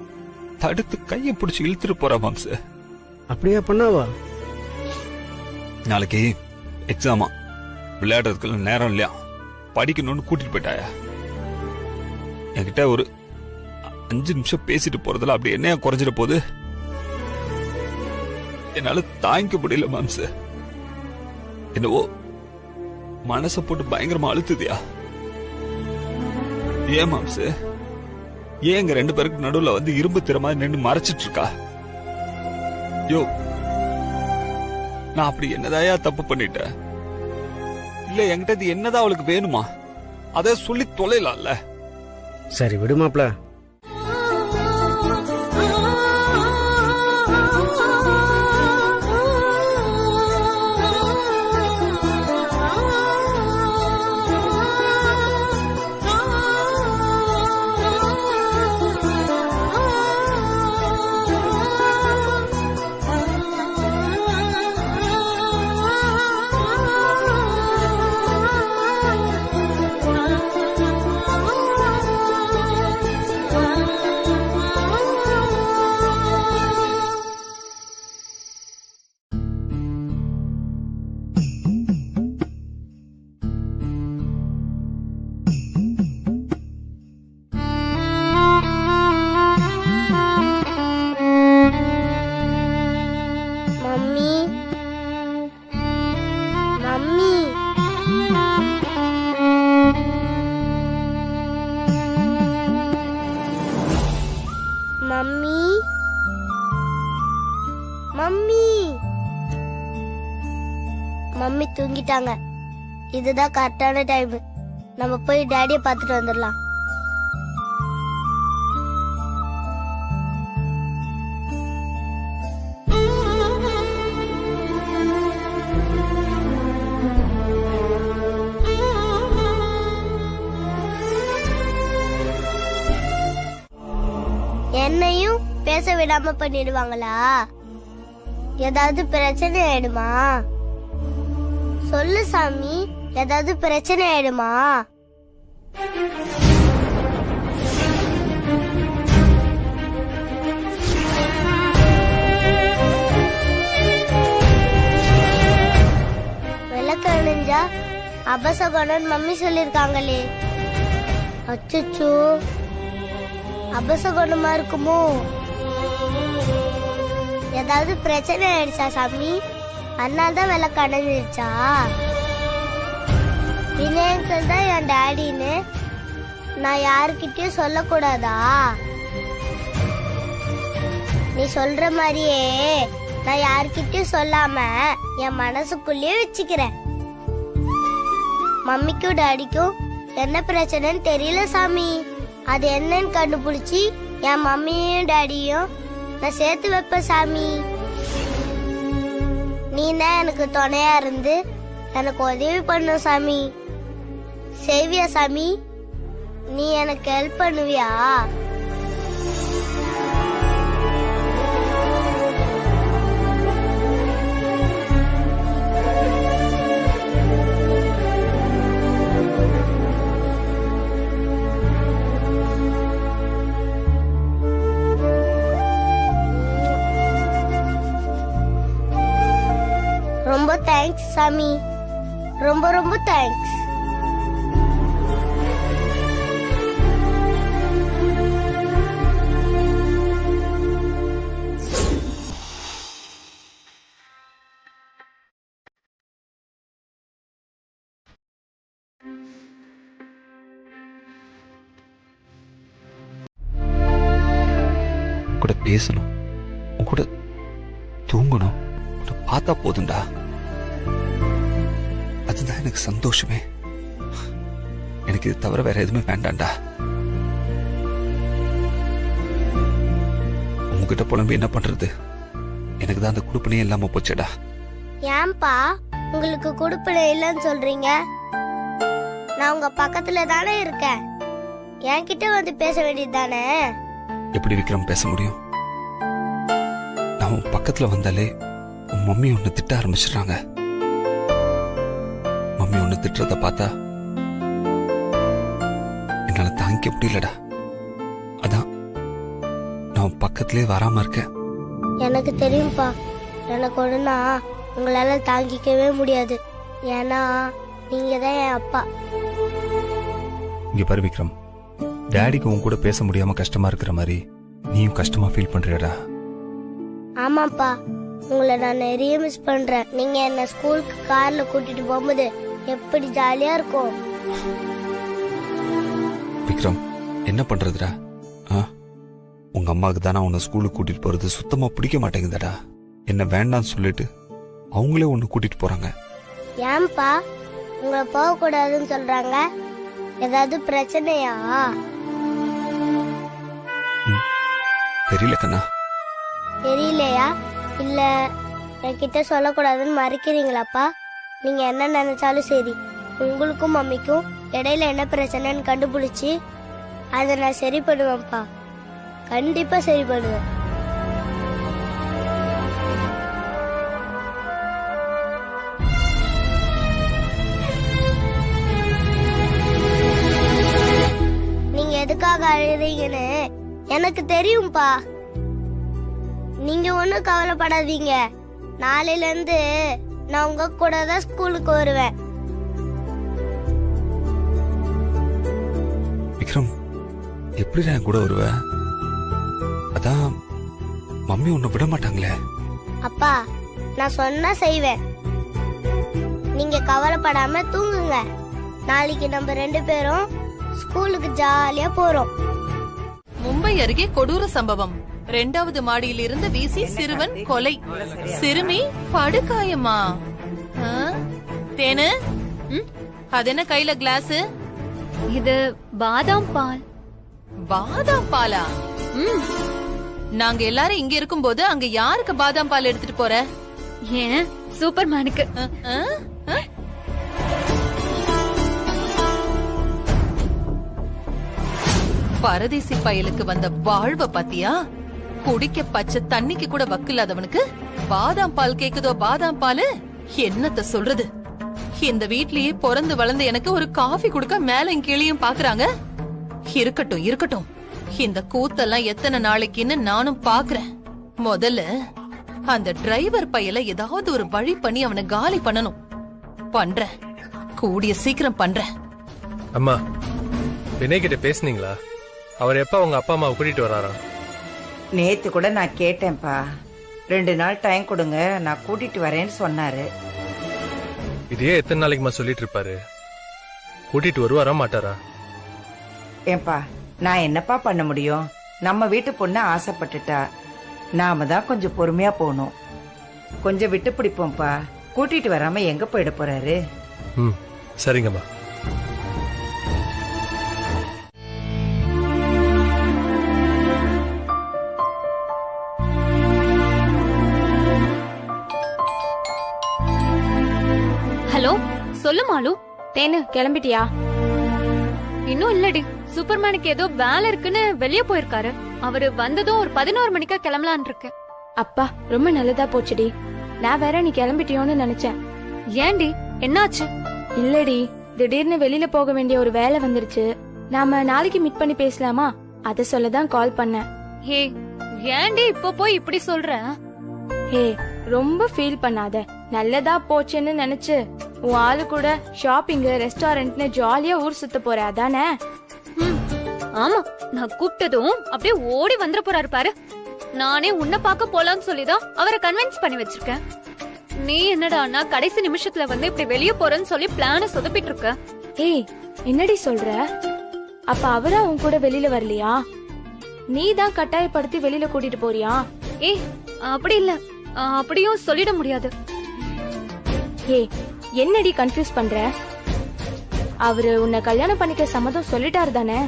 தடுத்து கையை பிடிச்சி இழுத்துட்டு போறா மாம்ச. அப்படியா பண்ணாவா? நாளைக்கு எக்ஸாமா, விளையாடுறதுக்கு நேரம் இல்லையா, படிக்கணும்னு கூட்டிட்டு போயிட்டாயா. என்கிட்ட ஒரு 5 நிமிஷம் பேசிட்டு போறதுல அப்படி என்னையா குறைஞ்சிட போகுது? என்னால தாங்கிக்க முடியல மாம்ச. என்னவோ மனச போட்டு பயங்கரமா அழுத்துதியா? ஏன் மாம்ச, ஏன் எங்க 2 பேருக்கு நடுவுல வந்து இரும்பு திறமா நின்று மறைச்சிட்டு இருக்கா? யோ நான் அப்படி என்னதாயா தப்பு பண்ணிட்டேன்? இல்ல என்கிட்ட இது என்னதான் அவளுக்கு வேணுமா? அதை சொல்லி தொலைலாம்ல. சரி விடு மாப்ள. மம்மி தூங்கிட்டாங்க. இதுதான் கரெக்டான டைம். நம்ம போய் டாடியை பார்த்துட்டு வந்துடலாம். என்னையும் பேச விடாம பண்ணிடுவாங்களா? ஏதாவது பிரச்சனை ஆயிடுமா? சொல்லு சாமி, ஏதாவது பிரச்சனை ஆயிடுமா? விளக்கு அணிஞ்சா அபசகுணம் மம்மி சொல்லிருக்காங்களே. அச்சச்சோ, அபசகுணமா இருக்குமோ? ஏதாவது பிரச்சனை ஆயிடுச்சா சாமி? அதனால்தான் விளக்கு அணைஞ்சிருச்சா? விநாயகர் தான் என் டாடின்னு நான் யாருக்கிட்டயும் சொல்லக்கூடாதா? நீ சொல்ற மாதிரியே நான் யார்கிட்டயும் சொல்லாம என் மனசுக்குள்ளேயே வச்சுக்கிறேன். மம்மிக்கும் டாடிக்கும் என்ன பிரச்சனைன்னு தெரியல சாமி. அது என்னன்னு கண்டுபிடிச்சி என் மம்மியும் டாடியும் நான் சேர்த்து வைப்பேன் சாமி. நீ தான் எனக்கு துணையா இருந்து எனக்கு உதவி பண்ணும் சாமி. செய்வியா சாமி? நீ எனக்கு ஹெல்ப் பண்ணுவியா? ரொம்ப தேங்க்ஸ் சாமி. ரொம்ப ரொம்ப தேங்க்ஸ். கூட பேசணும், உன் கூட தூங்கணும், உன்னை பார்த்தா போதும்டா. அதுதான் எனக்கு சந்தோஷமே. எனக்கு இது தவிர வேற எதுவுமே வேண்டாம்டா. உங்ககிட்ட புலம்பி என்ன பண்றது? எனக்கு தான் அந்த குடுப்பனே இல்லாம போச்சேடா. ஏன்பா உங்களுக்கு குடுப்பனை இல்லைன்னு சொல்றீங்க? நான் உங்க பக்கத்துல தானே இருக்கேன். என்கிட்ட வந்து பேச வேண்டியது தானே. எப்படி விக்ரம் பேச முடியும்? நான் உன் பக்கத்துல வந்தாலே உன் மம்மி உன்னை திட்ட ஆரம்பிச்சிடுறாங்க. மம்மி உன்னை திட்டுறத பார்த்தா என்னால தாங்கிக்க முடியலடா. அதான் நான் உன் பக்கத்திலே வராம இருக்கேன். எனக்கு தெரியும்பா, எனக்கு ஒண்ணுனா உங்களால தாங்கிக்கவே முடியாது. ஏன்னா நீங்க தான் என் அப்பா. இங்க பாரு விக்ரம், டேடிக்கு உன் கூட பேச முடியாம கஷ்டமா இருக்கிற மாதிரி நீயும் கஷ்டமா ஃபீல் பண்றியடா. ஆமாப்பா, உங்களை நான் நிறைய மிஸ் பண்றேன். நீங்க என்ன ஸ்கூலுக்கு கார்ல கூட்டிட்டு போகும்போது எப்படி ஜாலியா இருக்கும். விக்ரம், என்ன பண்றதுடா? உங்க அம்மாவுக்கு தானே உன்னை ஸ்கூலுக்கு கூட்டிட்டு போறது சுத்தமா பிடிக்க மாட்டேங்குதடா. என்ன வேண்டான்னு சொல்லிட்டு அவங்களே ஒன்னு கூட்டிட்டு போறாங்க. ஏன்பா உங்களை போக கூடாதுன்னு சொல்றாங்க? ஏதாவது பிரச்சனையா? தெரியல கண்ணா. தெரியலையா? இல்ல என்கிட்ட சொல்லக்கூடாதுன்னு மறைக்கிறீங்களாப்பா? நீங்க என்ன நினைச்சாலும் சரி, உங்களுக்கும் மம்மிக்கும் இடையில என்ன பிரச்சனைன்னு கண்டுபிடிச்சு அதை நான் சரி பண்ணுவேன்ப்பா. கண்டிப்பா சரி பண்ணுவேன். நீங்க எதுக்காக அழுறீங்கன்னு எனக்கு தெரியும்பா. நீங்க ஒண்ணும் கவலைப்படாதீங்க. நாளையில இருந்து நான் உங்க கூட தான் ஸ்கூலுக்கு வருவேன். விக்ரம், எப்படி என் கூட வருவ? அதான் மம்மி உன்னை விட மாட்டாங்களே. அப்பா, நான் சொன்னா செய்வேன். நீங்க கவலைப்படாம தூங்குங்க. நாளைக்கு நம்ம 2 பேரும் ஸ்கூலுக்கு ஜாலியா போறோம். மும்பை அருகே கொடூர சம்பவம். 2வது மாடியில் இருந்து வீசி சிறுவன் கொலை. சிறுமி படுகாயமா? தேனு, அது என்ன கையில கிளாஸ்? இது பாதாம் பால். பாதாம் பாலா? நாங்க எல்லாரும் இங்க இருக்கும்போது அங்க யாருக்கு பாதாம் பால் எடுத்துட்டு போற? ஏன் சூப்பர் மேனுக்கு. பரதேசி பயலுக்கு வந்த வாழ்வ பாத்தியா? குடிக்க பச்சை தண்ணிக்கு கூட வக்கில்லாதவனுக்கு பாதாம் பால் கேக்குதோ பாதாம் பாலு? என்னத்த சொல்றது? இந்த வீட்லயே பிறந்து வளர்ந்த எனக்கு ஒரு காஃபி குடுக்க மேலும் கீழையும் பாக்குறாங்க. இருக்கட்டும் இருக்கட்டும், இந்த கூத்தெல்லாம் எத்தனை நாளைக்குன்னு நானும் பாக்குறேன். முதல்ல அந்த டிரைவர் பையல ஏதாவது ஒரு வழி பண்ணி அவனை காலி பண்ணணும். பண்றேன், கூடிய சீக்கிரம் பண்றேன். அம்மா, வினய் கிட்ட பேசுனீங்களா? அவர் எப்ப உங்க அப்பா அம்மாவை கூட்டிட்டு வராரா? நேத்து கூட நான் கேட்டேன்ப்பா. 2 நாள் டைம் கொடுங்க, நான் கூட்டிட்டு வரேன்னு சொன்னாரு. இதையே எத்தனை நாளைக்குமா சொல்லிட்டு இருப்பாரு? கூட்டிட்டு வருவாரா மாட்டாரா? ஏன்பா, நான் என்னப்பா பண்ண முடியும்? நம்ம வீட்டு பொண்ணு ஆசைப்பட்டுட்டா. நாம தான் கொஞ்சம் பொறுமையா போகணும். கொஞ்சம் விட்டு பிடிப்போம்ப்பா. கூட்டிட்டு வராம எங்க போயிட போறாரு? ம் சரிங்கம்மா. ஹலோ, சொல்லு மாலு. தேனு கிளம்பிட்டியா? இன்னும் இல்லடி, சூப்பர்மேனுக்கு ஏதோ வேலை இருக்குன்னு வெளியே போயிருக்காரு. அவரு வந்ததும் ஒரு 11 மணிக்கா கிளம்பலான் இருக்கு. அப்பா ரொம்ப நல்லதா போச்சுடி. நான் வேற நீ கிளம்பிட்டியோன்னு நினைச்சேன். ஏண்டி, என்னாச்சு? இல்லடி, திடீர்னு வெளியில போக வேண்டிய ஒரு வேலை வந்துருச்சு. நாம நாளைக்கு மீட் பண்ணி பேசலாமா? அத சொல்லதான் கால் பண்ணேன். ஹே, ஏண்டி இப்ப போய் இப்படி சொல்ற? ஹே, ரொம்ப ஃபீல் பண்ணாத. நல்லதா போச்சுன்னு நினைச்சு உன் ஆளு கூட ஷாப்பிங், ரெஸ்டாரண்ட்னு ஜாலியா ஊர் சுத்த போற அதானே? ஆமா, நான் கூப்பிட்டதும் அப்படியே ஓடி வந்துட போறாரு பாரு. நானே உன்னை பார்க்க போலான்னு சொல்லிதான் அவரை கன்வின்ஸ் பண்ணி வச்சிருக்கேன். நீ என்னடான்னா கடைசி நிமிஷத்துல வந்து இப்படி வெளியே போறேன்னு சொல்லி பிளான சொதப்பிட்டு இருக்க. ஏய், என்னடி சொல்ற? அப்ப அவரா உன் கூட வெளியில வரலையா? நீ தான் கட்டாயப்படுத்தி வெளியில கூட்டிட்டு போறியா? ஏய், அப்படி இல்ல, அப்படியும் சொல்லிட முடியாது. ஏய், என்னடி கன்ஃபியூஸ் பண்ற? அவரு உன்னை கல்யாணம் பண்ணிக்க சம்மதம் சொல்லிட்டாரு தானே?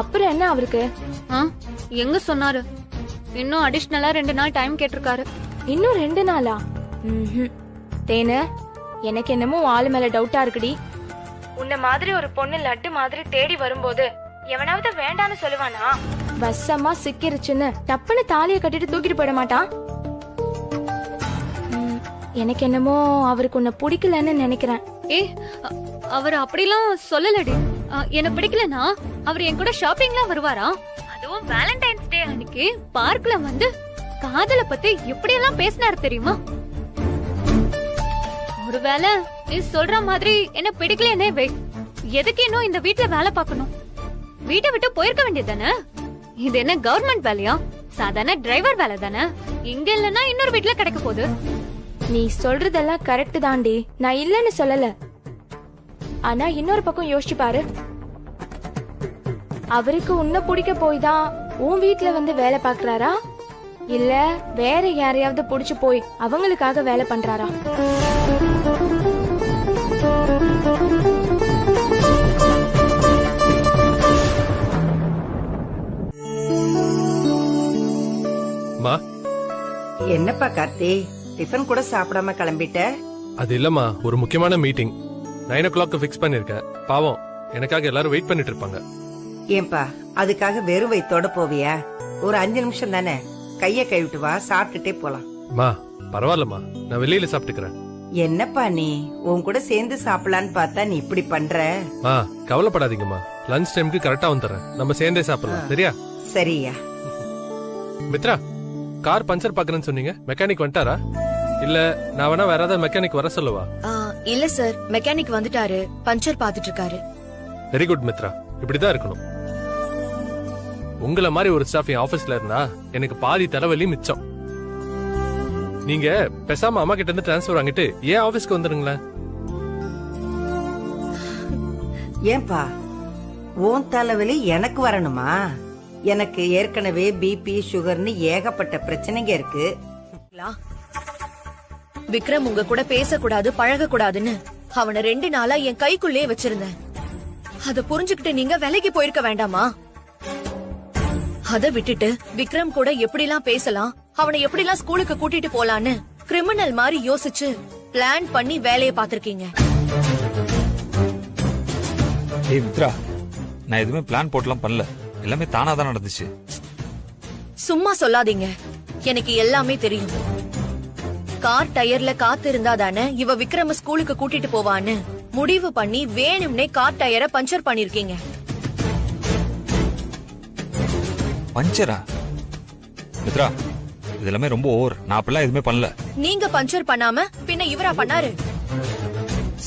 அப்புறம் என்ன அவருக்கு? எங்க சொன்னாரு? இன்னும் அடிஷனலா 2 நாள் டைம் கேட்டிருக்காரு. இன்னும் 2 நாளா? தேனு, எனக்கு என்னமோ ஆளு மேல டவுட்டா இருக்குடி. உன்ன மாதிரி ஒரு பொண்ணு லட்டு மாதிரி தேடி வரும்போது எவனாவது வேண்டான்னு சொல்லுவானா? வசமா சிக்கிருச்சுன்னு டப்புன்னு தாலிய கட்டிட்டு தூக்கிட்டு போயிட மாட்டான். எனக்கு என்னமோ அவருக்கு உன்னை பிடிக்கலன்னு நினைக்கிறேன். அவர் அப்படிலாம் சொல்லலடி. என்ன பிடிக்கலனா அவர் என் கூட ஷாப்பிங்லாம் வருவாரா? அதுவும் வேலண்டைன்ஸ் டே அன்னைக்கு பார்க்ல வந்து காதல பத்தி எப்படி எல்லாம் பேசினாரு தெரியுமா? ஒருவேளை நீ சொல்ற மாதிரி என்ன பிடிக்கலனே வை, எதுக்கு இன்னும் இந்த வீட்ல வேலை பார்க்கணும்? வீட்டை விட்டு போயிருக்க வேண்டியதானே? இது என்ன கவர்மெண்ட் வேலையா? சாதாரண டிரைவர் வேலை தானே. இங்க இல்லன்னா இன்னொரு வீட்ல கிடைக்க போகுது. நீ சொல்றதெல்லாம் கரெக்ட் தாண்டி, நான் இல்லன்னு சொல்லல. ஆனா இன்னொரு பக்கம் யோசிச்சு பாரு. அவருக்கு உன்னை பிடிக்க போய் தான் உன் வீட்ல வந்து வேலை பாக்குறாரா, இல்ல வேற யாரையாவது புடிச்சு போய் அவங்களுக்காக வேலை பண்றாரா? என்னப்பா கார்த்தி, டிஃபன் கூட சாப்பிடாம கிளம்பிட்ட? அது இல்லம்மா, ஒரு முக்கியமான மீட்டிங் 9 o'clock ஃபிக்ஸ் பண்ணிருக்கேன். பாவம், எனக்காக எல்லாரும் வெயிட் பண்ணிட்டு இருப்பாங்க. ஏன்பா அதுக்காக வெறும் வயித்தோட போவியா? ஒரு 5 நிமிஷம் தானே, கைய கழுவிட்டு வா, சாப்பிட்டுட்டே போலாம். மா பரவாயில்லம்மா, நான் வெளியில சாப்பிட்டுக்கிறேன். என்னப்பா நீ உன் கூட சேர்ந்து சாப்பிடலான்னு பார்த்தா நீ இப்படி பண்ற? மா கவலைப்படாதீங்கம்மா, லஞ்ச் டைமுக்கு கரெக்டா வந்துடுறேன். நம்ம சேர்ந்தே சாப்பிடலாம், சரியா? சரியா. மித்ரா, கார் பஞ்சர் பாக்குறேன்னு சொன்னீங்க, மெக்கானிக் வந்துட்டாரா? இல்ல நான் வேணா வேற ஏதாவது மெக்கானிக் வர சொல்லவா? இல்ல சார், மெக்கானிக் வந்துட்டாரு, பஞ்சர் பாத்துட்டு இருக்காரு. வெரி குட் மித்ரா, இப்படிதான் இருக்கணும். உங்கள மாதிரி ஒரு ஸ்டாஃப் என் ஆபீஸ்ல இருந்தா எனக்கு பாதி தலைவலி மிச்சம். நீங்க பேசாம அம்மா கிட்ட இருந்து டிரான்ஸ்பர் வாங்கிட்டு ஏன் ஆபீஸ்க்கு வந்துருங்களேன். ஏன்பா உன் தலைவலி எனக்கு வரணுமா? எனக்கு ஏற்கனவே பிபி சுகர்னு ஏகப்பட்ட பிரச்சனைங்க இருக்கு. விக்ரம் உங்க கூட பேசக்கூடாது, பழக கூடாதுன்னு அவனை 2 நாளா என் கைக்குள்ளே வச்சிருந்தேன். அத புரிஞ்சுக்கிட்டு நீங்க விலைக்கு போயிருக்க வேண்டாமா? அத விட்டுட்டு விக்ரம் கூட எப்படிலாம் பேசலாம், அவனை எப்படிலாம் ஸ்கூலுக்கு கூட்டிட்டு போலான்னு கிரிமினல் மாதிரி யோசிச்சு பிளான் பண்ணி வேலையை பாத்திருக்கீங்க. ஏய் மித்ரா, நான் எதுவுமே பிளான் போட்டுலாம் பண்ணல, எல்லாமே தானா தான் நடந்துச்சு. சும்மா சொல்லாதீங்க, எனக்கு எல்லாமே தெரியும். கார் டயர்ல காத்து இருந்தா தானே இவ விக்ரம ஸ்கூலுக்கு கூட்டிட்டு போவான்னு முடிவு பண்ணி வேணும்னே கார் டயரை பஞ்சர் பண்ணிருக்கீங்க. பஞ்சரா? மித்ரா, இது எல்லாமே ரொம்ப ஓவர். நான் அப்பெல்லாம் எதுவுமே பண்ணல. நீங்க பஞ்சர் பண்ணாம பின்ன இவரா பண்ணாரு?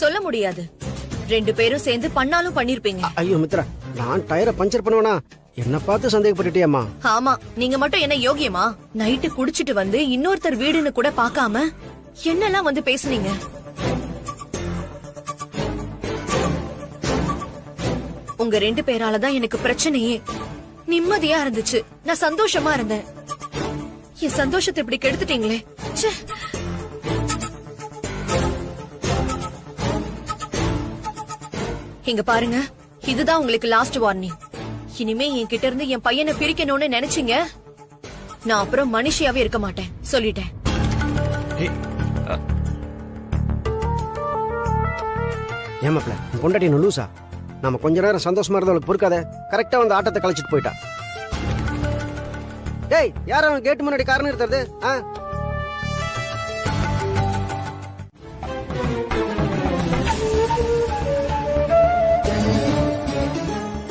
சொல்ல முடியாது. 2 பேரும் சேர்ந்து பண்ணாலும் பண்ணிருப்பீங்க. ஐயோ மித்ரா, நான் டயரை பஞ்சர் பண்ணுவேனா? என்ன பார்த்து சந்தேகப்பட்டுட்டியம்மா? ஆமா, நீங்க மட்டும் என்ன யோகியமா? நைட்டு குடிச்சிட்டு வந்து இன்னொருத்தர் வீடுன்னு கூட பாக்காம என்னெல்லாம் வந்து பேசுனீங்க. உங்க 2 பேராலதான் எனக்கு பிரச்சனையே. நிம்மதியா இருந்துச்சு, நான் சந்தோஷமா இருந்தேன். என் சந்தோஷத்தை இப்படி கெடுத்துட்டீங்களே. ச்சே. இங்க பாருங்க, இதுதான் உங்களுக்கு லாஸ்ட் வார்னிங். இனிமே என்கிட்ட இருந்து என் பையனை பிரிக்கணும்னு நினைச்சீங்க, நான் அப்புறம் மனுஷியாவே இருக்க மாட்டேன். சொல்லிட்டேன். ஏமாப்ல பொண்டாட்டி லூசா? நம்ம கொஞ்ச நேரம் சந்தோஷமா இருந்தா அவளுக்கு பொறுக்காத. கரெக்டா வந்து ஆட்டத்தை கழிச்சிட்டு போயிட்டா. டேய், யார் அவன் கேட்டு முன்னாடி காரணம் எடுத்துறது?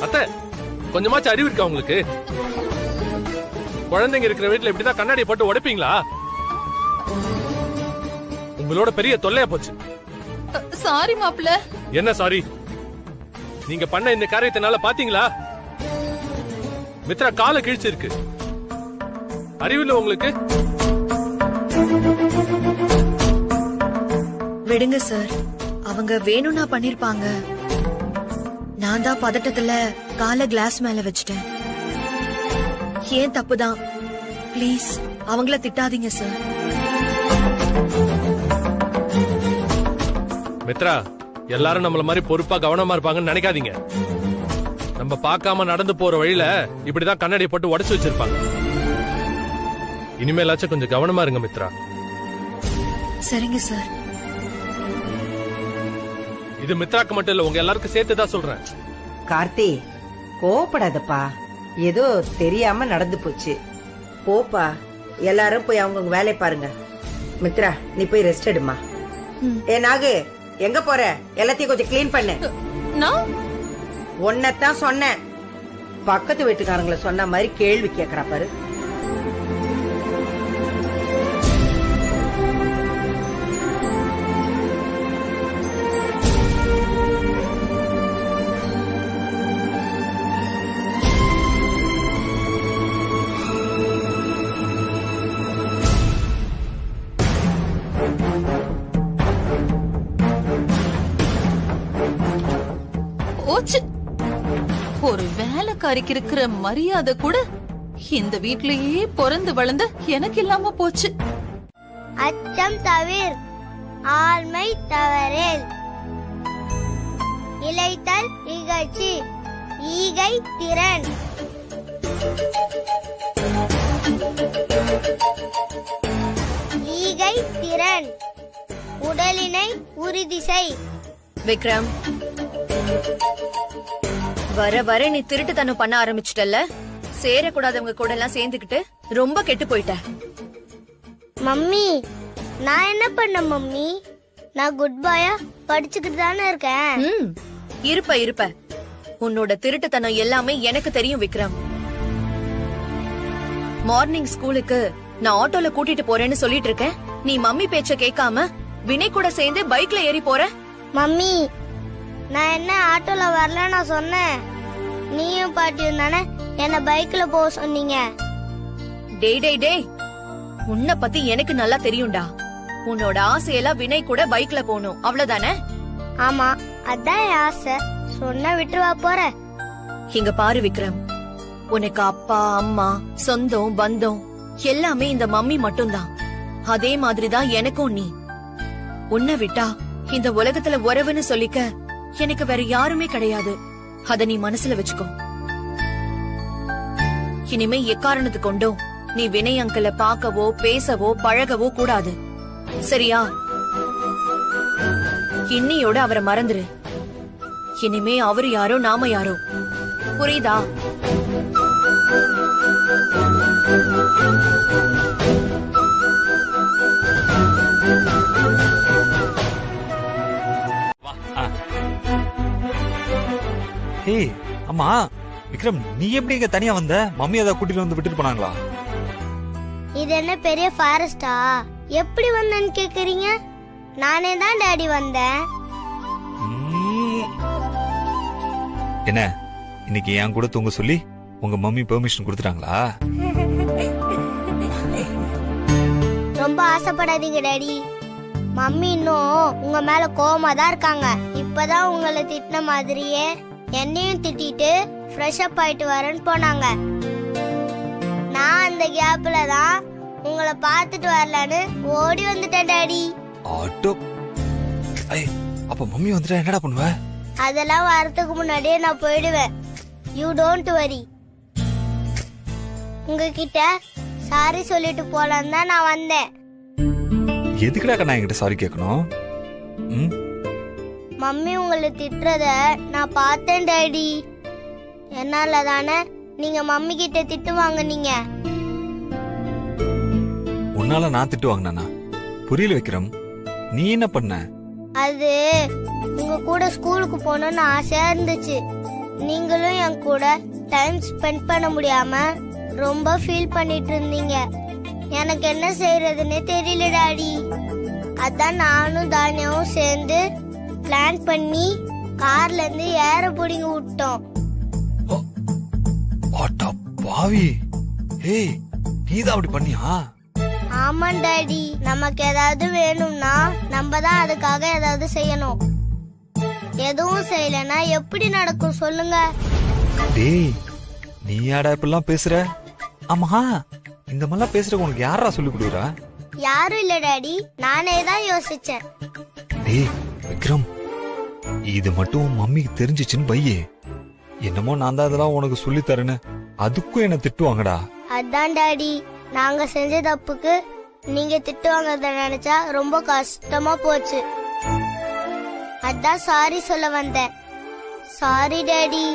அத்தை, கொஞ்சமாச்சும் அறிவு இருக்கா உங்களுக்கு? குழந்தைங்க இருக்கிற வீட்டுல இப்படிதான் கண்ணாடியை போட்டு உடைப்பீங்களா? உங்களோட பெரிய தொல்லையா போச்சு. சாரி மாப்ள. என்ன சாரி? நீங்க பண்ண இந்த காரியத்தினால பாத்தீங்களா? மித்ரா கால கிழிச்சு இருக்கு. அறிவில்லை உங்களுக்கு? விடுங்க சார், அவங்க வேணும்னா பண்ணிருப்பாங்க. நான் தான் பதட்டத்துல கால கிளாஸ் மேல வச்சிட்டேன். ஏன் தப்புதான். ப்ளீஸ் அவங்கள திட்டாதீங்க சார். மித்ரா, எல்லாரும் நம்மள மாதிரி பொறுப்பா கவனமா இருப்பாங்கன்னு நினைக்காதீங்க. நம்ம பார்க்காம நடந்து போற வழியில இப்படிதான் கண்ணாடியை போட்டு உடைச்சு வச்சிருப்பாங்க. இனிமேலாச்சும் கொஞ்சம் கவனமா இருங்க மித்ரா. சரிங்க சார். இது மித்ராக்கு மட்டும் இல்ல, உங்க எல்லாருக்கும் சேர்த்துதான் சொல்றேன். கார்த்தி, கோவப்படாதப்பா. ஏதோ தெரியாம நடந்து போச்சு. போப்பா, எல்லாரும் போய் அவங்க வேலையை பாருங்க. மித்ரா, நீ போய் ரெஸ்ட் எடுமா. ஏ நாகு, எங்க போற? எல்லாத்தையும் கொஞ்சம் கிளீன் பண்ணு. நான் ஒன்னதான் சொன்னேன். பக்கத்து வீட்டுக்காரங்களை சொன்ன மாதிரி கேள்வி கேக்குறா பாரு. ஒரு வேலைக்காரிக்கு இருக்கிற மரியாதை கூட இந்த வீட்லயே பிறந்து வளர்ந்த எனக்கு இல்லாம போச்சு. அச்சம் தவிர், ஆழ்மை தவறேல், இளைத்தல் இகழ்ச்சி, ஈகை திறன். ஈகை திறன், உடலினை உறுதி செய். விக்ரம், வர வர நீ திருட்டுத்தனம் பண்ண ஆரம்பிச்சிட்டல்ல. சேரக்கூடாதவங்க கூட எல்லாம் சேர்ந்துக்கிட்டு ரொம்ப கெட்டு போயிட்ட. மம்மி, நான் என்ன பண்ண மம்மி? நான் குட் பாயா படிச்சுக்கிட்டு தானே இருக்கேன். இருப்ப உன்னோட திருட்டுத்தனம் எல்லாமே எனக்கு தெரியும் விக்ரம். மார்னிங் ஸ்கூலுக்கு நான் ஆட்டோல கூட்டிட்டு போறேன்னு சொல்லிட்டு இருக்கேன். நீ மம்மி பேச்ச கேட்காம வினய் கூட சேர்ந்து பைக்ல ஏறி போற. மம்மி, நான் என்ன ஆட்டோல வரல நான் சொன்னேன். நீயும் பாட்டியும் தானே என்ன பைக்ல போக சொன்னீங்க. டேய், உன்னை பத்தி எனக்கு நல்லா தெரியும்டா. உன்னோட ஆசையெல்லாம் வினய் கூட பைக்ல போகணும், அவ்வளவுதானே? ஆமா, அதான் என் ஆசை. சொன்ன விட்டுவா போற. இங்க பாரு விக்ரம், உனக்கு அப்பா அம்மா சொந்தம் பந்தம் எல்லாமே இந்த மம்மி மட்டும்தான். அதே மாதிரிதான் எனக்கும். நீ உன்னை விட்டா இந்த உலகத்துல உறவுன்னு சொல்லிக்க எனக்கு வேற யாருமே கிடையாது. அத நீ மனசுல வச்சுக்கோ. இனிமே எக்காரணத்து கொண்டும் நீ வினய் அங்கிள பாக்கவோ பேசவோ பழகவோ கூடாது, சரியா? இன்னியோட அவரை மறந்துரு. இனிமே அவரு யாரோ நாம யாரோ, புரியுதா? ஏய் அம்மா, விக்ரம் நீ எப்படி இங்க தனியா வந்த? மம்மி அதை கூட்டிட்டு வந்து விட்டுட்டு போனாங்களா? இது என்ன பெரிய ஃபாரஸ்டா? எப்படி வந்தேன்னு கேக்குறீங்க? நானே தான் டாடி வந்தேன். என்ன இன்னைக்கு என் கூட தூங்க சொல்லி உங்க மம்மி பெர்மிஷன் கொடுத்துட்டாங்களா? ரொம்ப ஆசைப்படாதீங்க டாடி. மம்மி இன்னும் உங்க மேல கோவமா தான் இருக்காங்க. இப்பதான் உங்களை திட்டின மாதிரியே என்னையும் திட்டிட்டு ஃப்ரெஷ் அப் ஆயிட்டு வரேன்னு போனாங்க. நான் அந்த கேப்ல தான் உங்களை பார்த்துட்டு வரலான்னு ஓடி வந்துட்டேன் டாடி. ஆட்டோ அப்ப மம்மி வந்துட்டா என்னடா பண்ணுவ? அதெல்லாம் வரதுக்கு முன்னாடியே நான் போயிடுவேன். You don't worry. உங்ககிட்ட சாரி சொல்லிட்டு போலான்னு தான் நான் வந்தேன். எதுக்குடா கண்ணா என்கிட்ட சாரி கேட்கணும்? மம்மி உங்களை திட்டுறத நான் பார்த்தேன் டாடி. என்னால தானே நீங்க மம்மி கிட்ட திட்டு வாங்குனீங்க. உன்னால நான் திட்டு வாங்கினா? புரியல விக்ரம், நீ என்ன பண்ண? அது உங்க கூட ஸ்கூலுக்கு போகணும்னு ஆசையா இருந்துச்சு. நீங்களும் என் கூட டைம் ஸ்பெண்ட் பண்ண முடியாம ரொம்ப ஃபீல் பண்ணிட்டு இருந்தீங்க. எனக்கு என்ன செய்யறதுன்னே தெரியல டாடி. அதான் நானும் தானியாவும் சேர்ந்து பிளான் பண்ணி கார்ல இருந்து ஏற புடிங்க விட்டோம். பாவி, ஏய் நீதான் அப்படி பண்ணியா? ஆமா டாடி. நமக்கு ஏதாவது வேணும்னா நம்ம தான் அதுக்காக ஏதாவது செய்யணும். எதுவும் செய்யலனா எப்படி நடக்கும் சொல்லுங்க? டேய் நீ யாரா இப்பெல்லாம் பேசுற? ஆமா, இந்த மாதிரிலாம் பேசுற உனக்கு யாரா சொல்லி கொடுக்குறா? யாரும் இல்ல டாடி, நானே தான் யோசிச்சேன். டேய் விக்ரம், இது மட்டும் மம்மிக்கு தெரிஞ்சிச்சுன்னு பையே, என்னமோ நான் தான் இதெல்லாம் உனக்கு சொல்லி தரேன்னு அதுக்கும் என்ன திட்டுவாங்கடா. அதான் டாடி, நாங்க செஞ்ச தப்புக்கு நீங்க திட்டு வாங்கறத நினைச்சா ரொம்ப கஷ்டமா போச்சு. அதான் சாரி சொல்ல வந்தேன். Sorry daddy.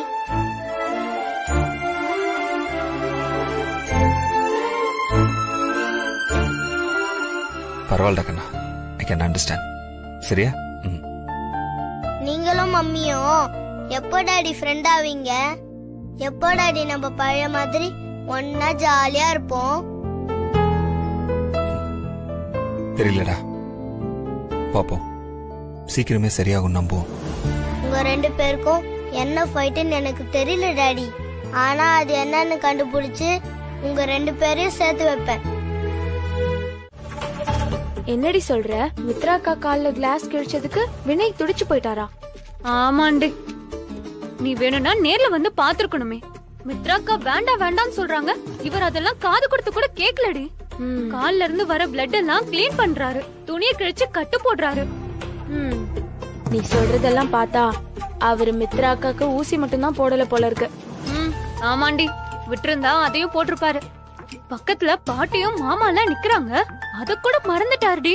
பரவாயில்ல கண்ணா, ஐ கேன் அண்டர்ஸ்டாண்ட். சரியா? நீங்களும் மம்மியும் எப்போ டாடி ஃப்ரெண்ட் ஆவீங்க? எப்போ டாடி நம்ம பழைய மாதிரி ஒன்னா ஜாலியா இருப்போம்? தெரியலடா, பாப்போம். சீக்கிரமே சரியாகும் நம்புவோம். உங்க ரெண்டு பேருக்கும் என்ன ஃபைட்னு எனக்கு தெரியல டாடி. ஆனா அது என்னன்னு கண்டுபிடிச்சு உங்க ரெண்டு பேரையும் சேர்த்து வைப்பேன். என்னடி சொல்ற? மித்ராக்கா கால்ல கிளாஸ் கிழிச்சதுக்கு வினய் துடிச்சு போயிட்டாரா? ஆமாண்டி, நீ வேணும்னா நேர்ல வந்து பாத்துருக்கணுமே. மித்ராக்கா வேண்டாம் வேண்டாம்னு சொல்றாங்க, இவர் அதெல்லாம் காது கொடுத்து கூட கேக்கலடி. கால்ல இருந்து வர பிளட் எல்லாம் கிளீன் பண்றாரு, துணியை கிழிச்சு கட்டு போடுறாரு. நீ சொல்றதெல்லாம் பார்த்தா அவரு மித்ராக்காக்கு ஊசி மட்டும் தான் போடல போல இருக்கு. ஆமாண்டி, விட்டுருந்தா அதையும் போட்டிருப்பாரு. பக்கத்துல பாட்டியும் மாமாலாம் நிக்கிறாங்க, அத கூட மறந்துட்டாருடி.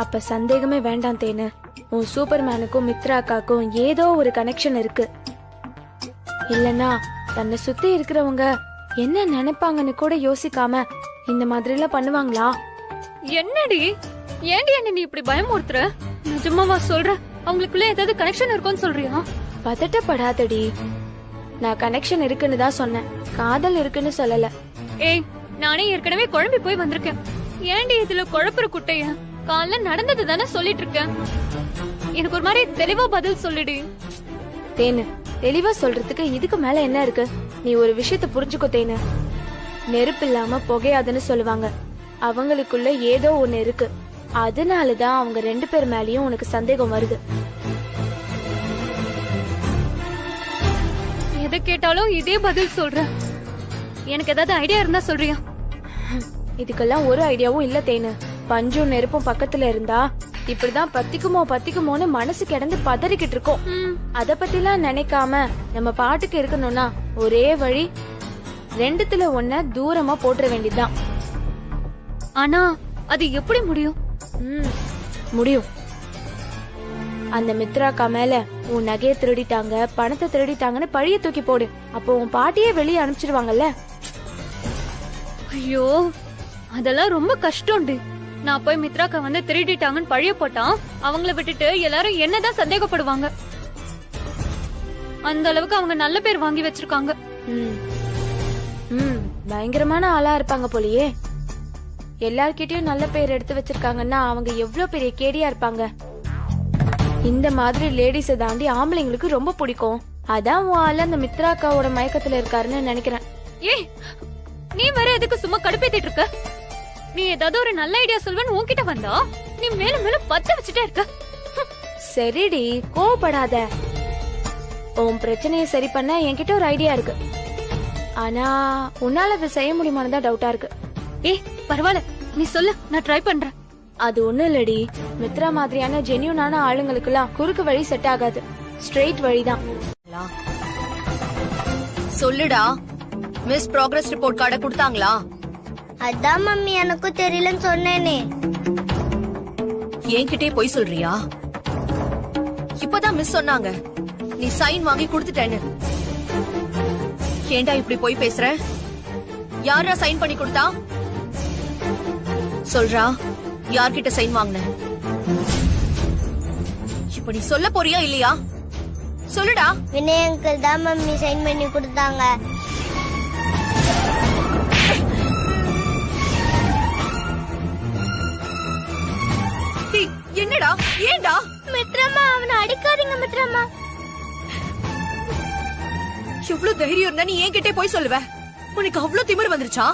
அப்ப சந்தேகமே வேண்டாம் தேனு. உன் சூப்பர்மேனுக்கும் மித்ராக்காக்கும் ஏதோ ஒரு கனெக்ஷன் இருக்கு. இல்லனா தன்னை சுத்தி இருக்கிறவங்க என்ன நினைப்பாங்கன்னு கூட யோசிக்காம இந்த மாதிரி எல்லாம் பண்ணுவாங்களா? என்னடி, ஏண்டி என்ன நீ இப்படி பயமுறுத்துற? நிஜமாவா சொல்ற? அவங்களுக்குள்ள ஏதாவது கனெக்ஷன் இருக்குன்னு சொல்றியா? பதட்டப்படாதடி, நான் கனெக்ஷன் இருக்குன்னு தான் சொன்னேன், காதல் இருக்குன்னு சொல்லல. ஏய், நானே ஏற்கனவே குழம்பி போய் வந்திருக்கேன். ஏண்டி இதுல குழப்புற குட்டைய? காலைல நடந்தது தானே சொல்லிட்டு இருக்கேன். எனக்கு ஒரு மாதிரி தெளிவா பதில் சொல்லுடி. தேனு, தெளிவா சொல்றதுக்கு இதுக்கு மேல என்ன இருக்கு? நீ ஒரு விஷயத்த புரிஞ்சுக்கோ தேனு. நெருப்பு இல்லாம புகையாதுன்னு சொல்லுவாங்க. அவங்களுக்குள்ள ஏதோ ஒண்ணு இருக்கு. அதனாலதான் அவங்க ரெண்டு பேர் மேலயும் உனக்கு சந்தேகம் வருது. எதை கேட்டாலும் இதே பதில் சொல்ற. எனக்கு ஏதாவது ஐடியா இருந்தா சொல்றியா? இதுக்கெல்லாம் ஒரு ஐடியாவும் இல்ல தேனு. பஞ்சும் நெருப்பும் பக்கத்துல இருந்தா இப்படிதான் பத்திக்குமோன்னு மனசு கிடந்து பதறிக்கிட்டு இருக்கோம். அத பத்தி எல்லாம் நினைக்காம நம்ம பாட்டுக்கு இருக்கணும்னா ஒரே வழி, ரெண்டுத்துல ஒன்ன தூரமா போட்டுற வேண்டியதுதான். ஆனா அது எப்படி முடியும்? முடியும். அந்த மித்ராக்கா மேல உன் நகையை திருடிட்டாங்க, பணத்தை திருடிட்டாங்கன்னு பழிய தூக்கி போடு. அப்போ உன் பாட்டியே வெளியே அனுப்பிச்சிடுவாங்கல்ல. ஐயோ, அதெல்லாம் ரொம்ப கஷ்டம்டி. நான் போய் மித்ராக்கா வந்து திருடிட்டாங்கன்னு பழிய போட்டா அவங்கள விட்டுட்டு எல்லாரும் என்னதான் சந்தேகப்படுவாங்க. அந்த அளவுக்கு அவங்க நல்ல பேர் வாங்கி வச்சிருக்காங்க. பயங்கரமான ஆளா இருப்பாங்க போலயே. எல்லார்கிட்டயும் நல்ல பேர் எடுத்து வச்சிருக்காங்கன்னா அவங்க எவ்வளவு பெரிய கேடியா இருப்பாங்க. இந்த மாதிரி லேடிஸை தாண்டி ஆம்பளைங்களுக்கு ரொம்ப பிடிக்கும். அதான் உன் ஆளு அந்த மித்ராக்காவோட மயக்கத்துல இருக்காருன்னு நினைக்கிறேன். ஏய், நீ வேற எதுக்கு சும்மா கடுப்பேத்திட்டு இருக்க? நீ ஏதாவது ஒரு நல்ல ஐடியா சொல்வேன்னு உன்கிட்ட வந்தா நீ மேல மேல பத்த வச்சுட்டே இருக்க. சரிடி, கோவப்படாத. உன் பிரச்சனையை சரி பண்ண என்கிட்ட ஒரு ஐடியா இருக்கு. ஆனா உன்னால அதை செய்ய முடியுமான்னு தான் டவுட்டா இருக்கு. ஏய் பரவாயில்ல, நீ சொல்லு, நான் ட்ரை பண்றேன். அது ஒண்ணும் இல்லடி, மித்ரா மாதிரியான ஜென்யூனான ஆளுங்களுக்குலாம் குறுக்கு வழி செட் ஆகாது, ஸ்ட்ரெயிட் வழிதான். சொல்லுடா, மிஸ் ப்ராக்ரஸ் ரிப்போர்ட் கார்டை கொடுத்தாங்களா? அதான் மம்மி எனக்கும் தெரியலன்னு சொன்னேனே. என்கிட்டே போய் சொல்றியா? இப்பதான் மிஸ் சொன்னாங்க நீ சைன் வாங்கி கொடுத்துட்டேன்னு. ஏண்டா இப்படி போய் பேசுற? யாரா சைன் பண்ணி கொடுத்தா? சொல்றா, யார்கிட்ட சைன் வாங்கின? இப்ப நீ சொல்ல போறியா இல்லையா? சொல்லுடா. வினய் அங்கிள் தான் மம்மி சைன் பண்ணி கொடுத்தாங்க. என்னடா? ஏண்டா? மித்ரம்மா, அவனை அடிக்காதீங்க மித்ரம்மா. எவ்வளவு தைரியம் இருந்தா நீ என்கிட்டே போய் சொல்லுவ? உனக்கு அவ்வளவு திமிரு வந்துருச்சா?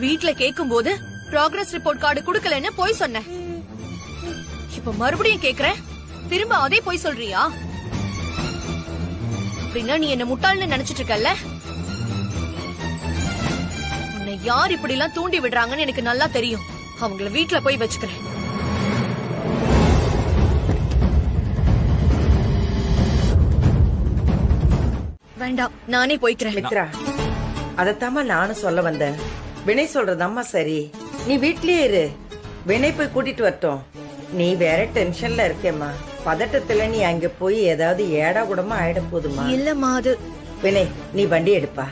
வீட்ல கேக்கும் போது ப்ராக்ரஸ் ரிப்போர்ட் கார்டு குடுக்கலன்னு போய் சொன்ன. இப்ப மறுபடியும் கேக்குறேன், திரும்ப அதே போய் சொல்றியா? அப்படின்னா நீ என்ன முட்டாள்னு நினைச்சிட்டு இருக்கல்ல? உன்னை யார் இப்படி எல்லாம் தூண்டி விடுறாங்கன்னு எனக்கு நல்லா தெரியும். அவங்கள வீட்ல போய் வச்சுக்கிறேன். வேண்டாம், நானே போய்க்கிறேன். மித்ரா, அதத்தாமா நானும் சொல்ல வந்தேன். வினய் சொல்றதாம்மா சரி. நீ வீட்லயே இரு, வினய் போய் கூட்டிட்டு வரட்டும். நீ வேற டென்ஷன்ல இருக்கேம்மா. பதட்டத்துல நீ அங்க போய் ஏதாவது ஏடா கூடமா ஆயிட போதுமா? இல்லம்மா, அது வினய், நீ வண்டி எடுப்பா.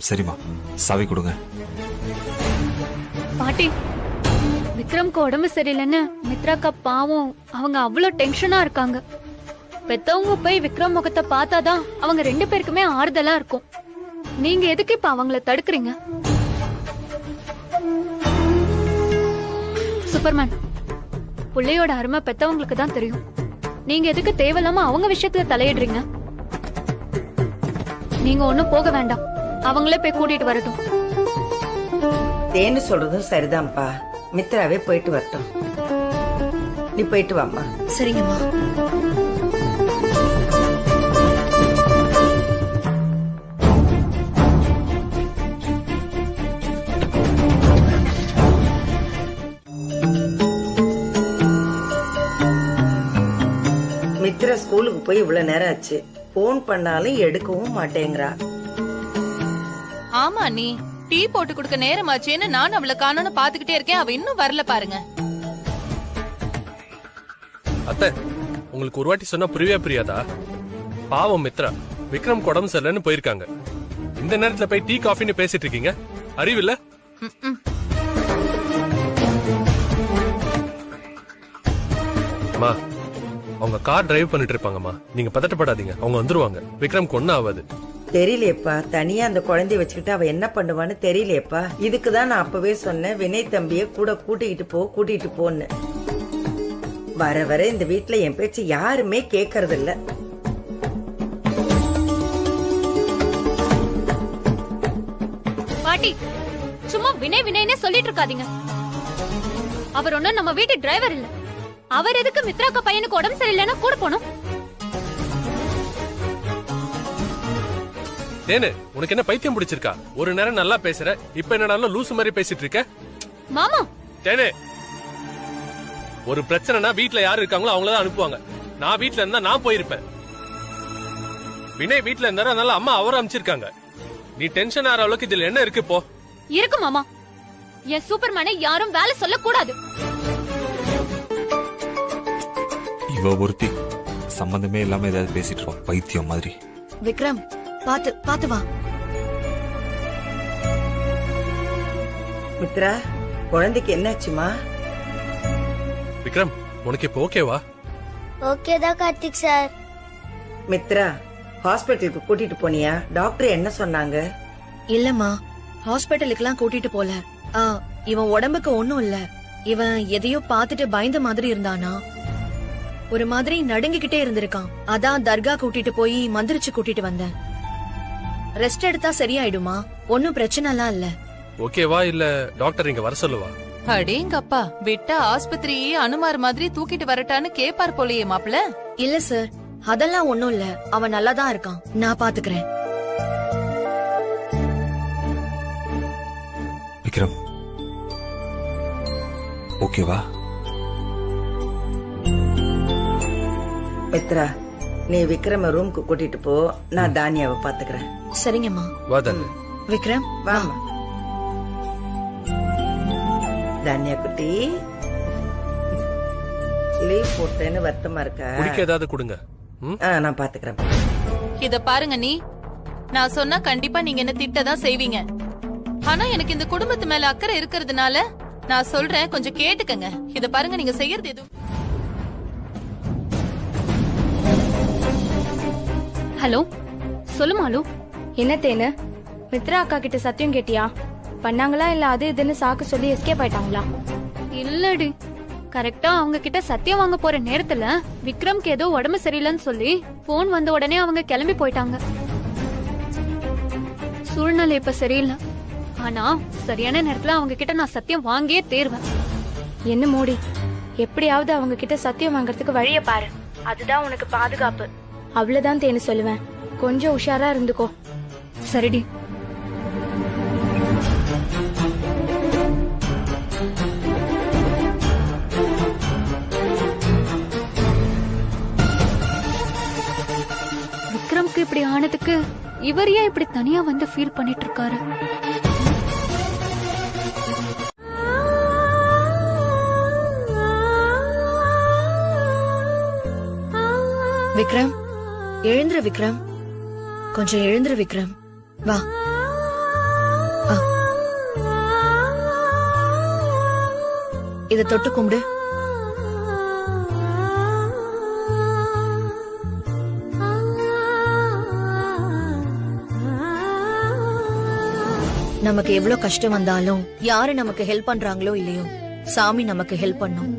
சரிம்மா, சாவி கொடுங்க. பாட்டி, விக்ரம்க்கு உடம்பு சரியில்லைன்னு மித்ராக்கா பாவம், அவங்க அவ்வளவு டென்ஷனா இருக்காங்க. பெத்தவங்க போய் விக்ரம் முகத்தை பார்த்தாதான் அவங்க 2 பேருக்குமே ஆறுதலா இருக்கும். நீங்க எதுக்கு இப்ப அவங்கள தடுக்கிறீங்க? சூப்பர்மேன், புள்ளையோட அருமை பெத்தவங்களுக்கு தான் தெரியும். நீங்க எதுக்கு தேவையில்லாம அவங்க விஷயத்துல தலையிடுறீங்க? நீங்க ஒண்ணும் போக வேண்டாம், அவங்களே போய் கூட்டிட்டு வரட்டும். தேன்னு சொல்றதும் சரிதான்ப்பா. மித்ராவே போயிட்டு வரட்டும். நீ போயிட்டு வாம்மா. சரிங்கம்மா. மித்ரா ஸ்கூலுக்கு போய் இவ்வளவு நேரம் ஆச்சு. போன் பண்ணாலும் எடுக்கவும் மாட்டேங்கிறா. ஆமா, நீ டீ போட்டு கொடுக்க நேரமாச்சேன்னு நான் அவளை காணோன்னு பாத்துக்கிட்டே இருக்கேன். அவ இன்னும் வரல பாருங்க. அத்தை, உங்களுக்கு ஒரு வாட்டி சொன்னா புரியாதா? பாவம் மித்ரா, விக்ரம் உடம்பு சரியில்லைன்னு போயிருக்காங்க. இந்த நேரத்துல போய் டீ காஃபின்னு பேசிட்டு இருக்கீங்க, அறிவில்ல? அம்மா, அவங்க கார் டிரைவ் பண்ணிட்டு இருப்பாங்கம்மா, நீங்க பதட்டப்படாதீங்க, அவங்க வந்துருவாங்க. விக்ரம்க்கு ஒன்னும் ஆகாது. தெரியலையப்பா, தனியா அந்த குழந்தைய வச்சுக்கிட்டு அவ என்ன பண்ணுவான்னு தெரியலையப்பா. இதுக்குதான் நான் அப்பவே சொன்னேன், வினய் தம்பிய கூட கூட்டிட்டு போன்னு. வர வர இந்த வீட்டுல என் பேச்சு யாருமே கேக்கறது இல்ல. பாட்டி, சும்மா வினய் வினய்னே சொல்லிட்டு இருக்காதீங்க. அவர் ஒன்னும் நம்ம வீட்டு டிரைவர் இல்ல. அவர் எதுக்கு மித்ராக்கா பையனுக்கு உடம்பு சரியில்லைன்னா கூட போனோம்? தேனு, உனக்கு என்ன பைத்தியம் பிடிச்சிருக்கா? ஒரு நேரம் நல்லா பேசுற, இப்ப என்னடாலும் லூசு மாதிரி பேசிட்டு இருக்க. மாமா, தேனு, ஒரு பிரச்சனைனா வீட்ல யாரு இருக்காங்களோ அவங்களதான் அனுப்புவாங்க. நான் வீட்ல இருந்தா நான் போயிருப்பேன். வினய் வீட்ல இருந்தாரு, அதனால அம்மா அவரை அனுப்பிச்சிருக்காங்க. நீ டென்ஷன் ஆற அளவுக்கு இதுல என்ன இருக்கு? போ. இருக்கு மாமா. என் சூப்பர்மேனை யாரும் வேலை சொல்ல கூடாது. இவ ஒருத்தி சம்பந்தமே இல்லாம ஏதாவது பேசிட்டு இருக்கோம், பைத்தியம் மாதிரி. விக்ரம், பாத்து வா. மித்ரா, குழந்தைக்கு என்னாச்சுமா? விக்ரம், உனக்கு இப்ப ஓகேவா? ஓகேதான் கார்த்திக் சார். மித்ரா, ஹாஸ்பிட்டலுக்கு கூட்டிட்டு போனியா? டாக்டர் என்ன சொன்னாங்க? இல்லம்மா, ஹாஸ்பிட்டலுக்குலாம் கூட்டிட்டு போல. இவன் உடம்புக்கு ஒண்ணும் இல்ல. இவன் எதையோ பாத்துட்டு பயந்த மாதிரி இருந்தானா, ஒரு மாதிரி நடுங்கிக்கிட்டே இருந்திருக்கான். அதான் தர்கா கூட்டிட்டு போய் மந்திரிச்சு கூட்டிட்டு வந்தேன். ரெஸ்ட் எடுத்தா சரியாயிடுமா? ஒன்னும் பிரச்சனை எல்லாம் இல்ல. ஓகேவா? இல்ல டாக்டர் இங்க வர சொல்லுவா? அடேங்கப்பா, விட்டா ஆஸ்பத்திரியே அனுமார் மாதிரி தூக்கிட்டு வரட்டான்னு கேப்பார் போலயே மாப்பிள்ள. இல்ல சார், அதெல்லாம் ஒண்ணும் இல்ல. அவன் நல்லாதான் இருக்கான், நான் பாத்துக்கிறேன். விக்ரம், ஓகேவா? மித்ரா, நீ விக்ரம ரூமுக்கு கூட்டிட்டு போ, நான் தானியாவை பாத்துக்கிறேன். சரிங்கம்மா. வா தானே. விக்ரம் வாமா. தானியா குட்டி, லீவ் போட்டேன்னு வருத்தமா இருக்கா? குடிக்க ஏதாவது கொடுங்க. நான் பாத்துக்கிறேன். இத பாருங்க, நான் சொன்னா கண்டிப்பா நீங்க என்ன திட்டதான் செய்வீங்க. ஆனா எனக்கு இந்த குடும்பத்து மேல அக்கறை இருக்கிறதுனால நான் சொல்றேன், கொஞ்சம் கேட்டுக்கங்க. இத பாருங்க, நீங்க செய்யறது எதுவும். ஹலோ, சொல்லு மாலு. என்ன தேனு, மித்ரா அக்கா கிட்ட சத்தியம் கேட்டியா? பண்ணாங்களா இல்ல அது இதுன்னு சாக்கு சொல்லி எஸ்கேப் ஆயிட்டாங்களா? இல்லடி, கரெக்டா அவங்க கிட்ட சத்தியம் வாங்க போற நேரத்துல விக்ரம்க்கு ஏதோ உடம்பு சரியில்லைன்னு சொல்லி போன் வந்த உடனே அவங்க கிளம்பி போயிட்டாங்க. சூழ்நிலை இப்ப சரியில்லை. ஆனா சரியான நேரத்துல அவங்க கிட்ட நான் சத்தியம் வாங்கியே தேர்வேன். என்ன மோடி, எப்படியாவது அவங்க கிட்ட சத்தியம் வாங்கறதுக்கு வழிய பாரு. அதுதான் உனக்கு பாதுகாப்பு. அவ்வளவுதான் தேனு சொல்லுவேன். கொஞ்சம் உஷாரா இருந்துக்கோ. சரிடி. விக்ரம்க்கு இப்படி ஆனதுக்கு இவர் ஏன் இப்படி தனியா வந்து ஃபீல் பண்ணிட்டு இருக்காரு? விக்ரம், எழுந்துரு விக்ரம், கொஞ்சம் எழுந்துரு விக்ரம், வா. இத தொட்டு கும்பிடு. நமக்கு எவ்வளவு கஷ்டம் வந்தாலும் யாரு நமக்கு ஹெல்ப் பண்றாங்களோ இல்லையோ, சாமி நமக்கு ஹெல்ப் பண்ணும்.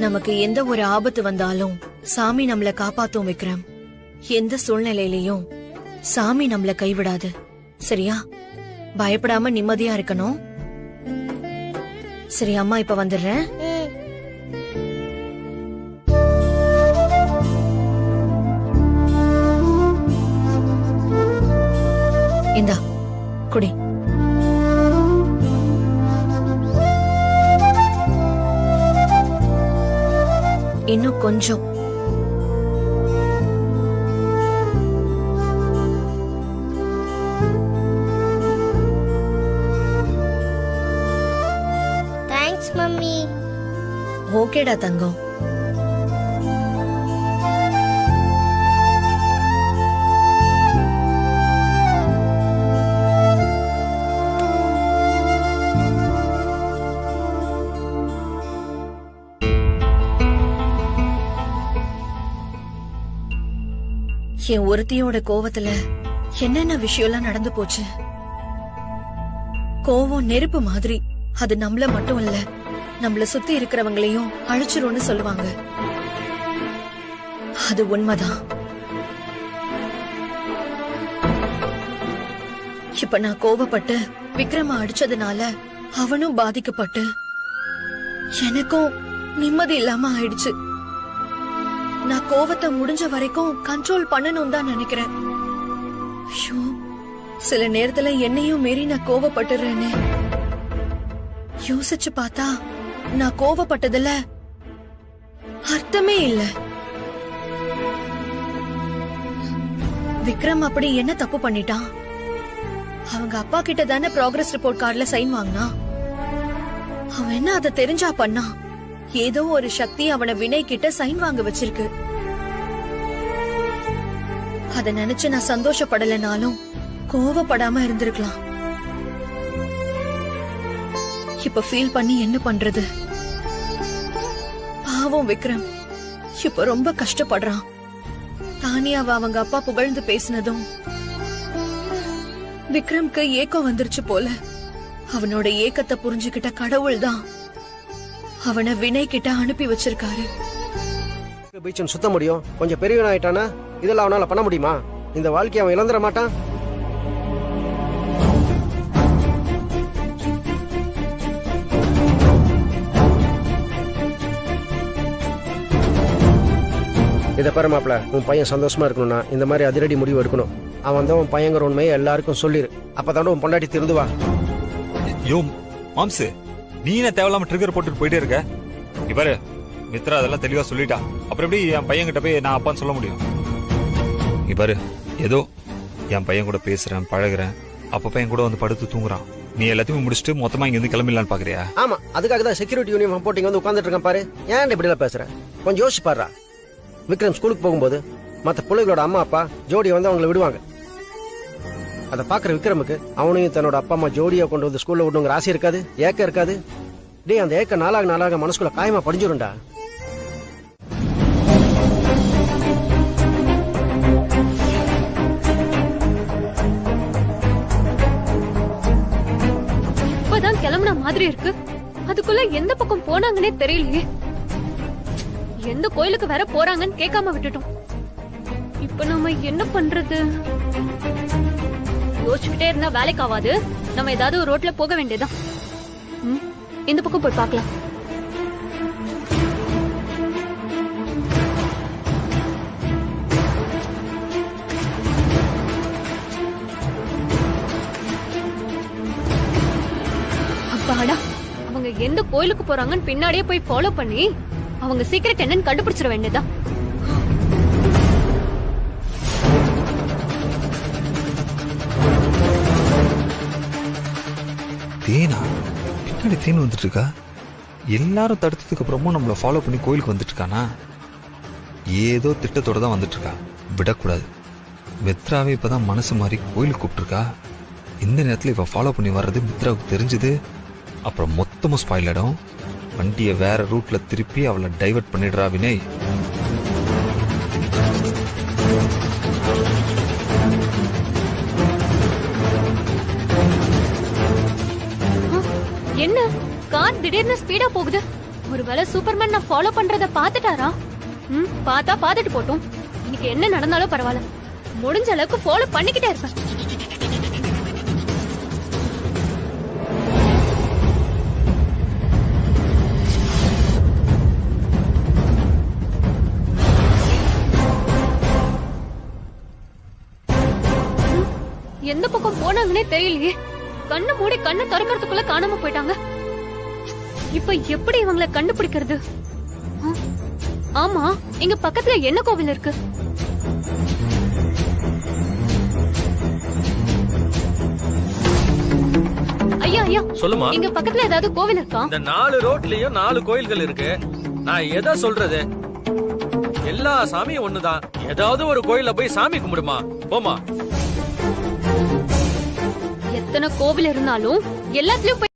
நமக்கு எந்த ஒரு ஆபத்து வந்தாலும் சாமி நம்மள காப்பாத்தும் விக்ரம். எந்த சூழ்நிலையிலயும் சாமி நம்மள கைவிடாது. சரியா? பயப்படாம நிம்மதியா இருக்கணும். சரி, அம்மா இப்ப வந்துடுறேன். இந்தா குடி. இன்னும் கொஞ்சம். Thanks mummy. ஓகேடா தங்கம். என் ஒருத்தியோட கோவத்துல என்னென்ன விஷயம்லாம் நடந்து போச்சு. கோவம் நெருப்பு மாதிரி. அது நம்மள மட்டும் இல்ல, நம்மள சுத்தி இருக்கிறவங்களையும் அழிச்சிரும்னு சொல்லுவாங்க. அது உண்மைதான். இப்ப நான் கோவப்பட்டு விக்ரம அடிச்சதுனால அவனும் பாதிக்கப்பட்டு எனக்கும் நிம்மதி இல்லாம ஆயிடுச்சு. நான் கோவத்தை முடிஞ்ச வரைக்கும் கண்ட்ரோல் பண்ணணும் தான் நினைக்கிறேன். ஐயோ, சில நேரத்துல என்னையும் மீறி நான் கோவப்பட்டுறேன்னு யோசிச்சு பார்த்தா நான் கோவப்பட்டதுல அர்த்தமே இல்ல. விக்ரம் அப்படி என்ன தப்பு பண்ணிட்டான்? அவங்க அப்பா கிட்ட தானே ப்ராக்ரஸ் ரிப்போர்ட் கார்டுல சைன் வாங்கினா. அவன் என்ன அதை தெரிஞ்சா பண்ணா? ஏதோ ஒரு சக்தி அவனை வினய் கிட்ட சைன் வாங்க வச்சிருக்கு. அத நினைச்சு நான் சந்தோஷப்படலனாலும் கோவப்படாம இருந்திருக்கலாம். இப்ப ஃபீல் பண்ணி என்ன பண்றது? பாவம் விக்ரம் இப்ப ரொம்ப கஷ்டப்படுறான். தானியாவ அவங்க அப்பா புகழ்ந்து பேசினதும் விக்ரம்க்கு ஏக்கம் வந்துருச்சு போல. அவனோட ஏக்கத்தை புரிஞ்சுக்கிட்ட கடவுள் தான் அவனை வினய் கிட்ட அனுப்பி வச்சிருக்காரு. பீச்சன் சுத்த முடியும். கொஞ்சம் பெரியவன் ஆயிட்டானா இதெல்லாம் அவனால பண்ண முடியுமா? இந்த வாழ்க்கையை அவன் இழந்துட மாட்டான். இதை பாரு மாப்ள, உன் பையன் சந்தோஷமா இருக்கணும்னா இந்த மாதிரி அதிரடி முடிவு எடுக்கணும். அவன் தான் உன் பையங்கிற உண்மையை எல்லாருக்கும் சொல்லிரு. அப்பதான் உன் பொண்டாட்டி திருந்துவா. யோ மாம்சு நீ என்ன தேவையில்லாம ட்ரிகர் போட்டுட்டு போயிட்டே இருக்க. இவரு மித்ரா அதெல்லாம் தெளிவா சொல்லிட்டா. அப்புறம் எப்படி என் பையன் கிட்ட போய் நான் அப்பான்னு சொல்ல முடியும்? இவரு ஏதோ என் பையன் கூட பேசுறேன் பழகுறேன், அப்ப பையன் கூட வந்து படுத்து தூங்குறான். நீ எல்லாத்தையும் முடிச்சுட்டு மொத்தமா இங்க இருந்து கிளம்பிடலான்னு பாக்குறியா? ஆமா, அதுக்காக தான் செக்யூரிட்டி யூனிஃபார்ம் போட்டு இங்க வந்து உட்காந்துட்டு இருக்கேன் பாரு. ஏன் இப்படி எல்லாம் பேசுற? கொஞ்சம் யோசிச்சு பாருடா. விக்ரம் ஸ்கூலுக்கு போகும்போது மத்த பிள்ளைகளோட அம்மா அப்பா ஜோடியை வந்து அவங்களை விடுவாங்க. அதை பாக்குற விக்ரமுக்கு அவனையும் தன்னோட அப்பா அம்மா ஜோடியா கொண்டு வந்து ஸ்கூல்ல விடணுங்கிற ஆசை இருக்காது, ஏக்கம் இருக்காது. டேய், அந்த ஏக்கம் நாளாக நாளாக மனசுக்குள்ள காயமா படிஞ்சிரும்டா. இப்பதான் கிளம்புன மாதிரி இருக்கு, அதுக்குள்ள எந்த பக்கம் போனாங்கன்னே தெரியலையே. எந்த கோயிலுக்கு வேற போறாங்கன்னு கேட்காம விட்டுட்டோம். இப்ப நம்ம என்ன பண்றது? யோசிச்சுக்கிட்டே இருந்தா வேலைக்கு ஆகாது. நம்ம ஏதாவது ஒரு ரோட்ல போக வேண்டியதான். இந்த பக்கம் போய் பார்க்கலாம். அப்பாடா, அவங்க எந்த கோயிலுக்கு போறாங்கன்னு பின்னாடியே போய் ஃபாலோ பண்ணி அவங்க சீக்ரெட் என்னன்னு கண்டுபிடிச்சிட வேண்டியதான். தேனா பின்னாடி தேன் வந்துட்டு இருக்கா. எல்லாரும் தடுத்ததுக்கு அப்புறமும் நம்மள ஃபாலோ பண்ணி கோயிலுக்கு வந்துட்டு இருக்கானா? ஏதோ திட்டத்தோட தான் வந்துட்டு இருக்கா. விடக்கூடாது. மித்ராவே இப்பதான் மனசு மாறி கோயிலுக்கு கூப்பிட்டுருக்கா. இந்த நேரத்துல இவ ஃபாலோ பண்ணி வர்றது மித்ராவுக்கு தெரிஞ்சது, அப்புறம் மொத்தமும் ஸ்பாயில் ஆயிடும். வண்டியை வேற ரூட்ல திருப்பி அவளை டைவர்ட் பண்ணிடுறா வினய். என்ன கார் திடீர்னு ஸ்பீடா போகுது? ஒருவேளை சூப்பர்மேன் நான் ஃபாலோ பண்றத பாத்துட்டாரா? பார்த்தா பாத்துட்டு போட்டும். இன்னைக்கு என்ன நடந்தாலும் பரவாயில்ல, முடிஞ்ச அளவுக்கு ஃபாலோ பண்ணிக்கிட்டே இருப்பேன். எந்த பக்கம் போனாங்கன்னே தெரியலையே. கண்ணு மூடி கண்ணு திறக்கிறதுக்குள்ள காணாம போயிட்டாங்க. இப்ப எப்படி இவங்களை கண்டுபிடிக்கிறது? ஆமா, இங்க பக்கத்துல என்ன கோவில் இருக்கு? ஐயா ஐயா, சொல்லுமா. இங்க பக்கத்துல ஏதாவது கோவில் இருக்கா? இந்த 4 ரோட்லயும் 4 கோயில்கள் இருக்கு. நான் எதை சொல்றது? எல்லா சாமியும் ஒண்ணுதான். ஏதாவது ஒரு கோயில்ல போய் சாமி கும்பிடுமா, போமா. எத்தனை கோவில் இருந்தாலும் எல்லாத்துலயும்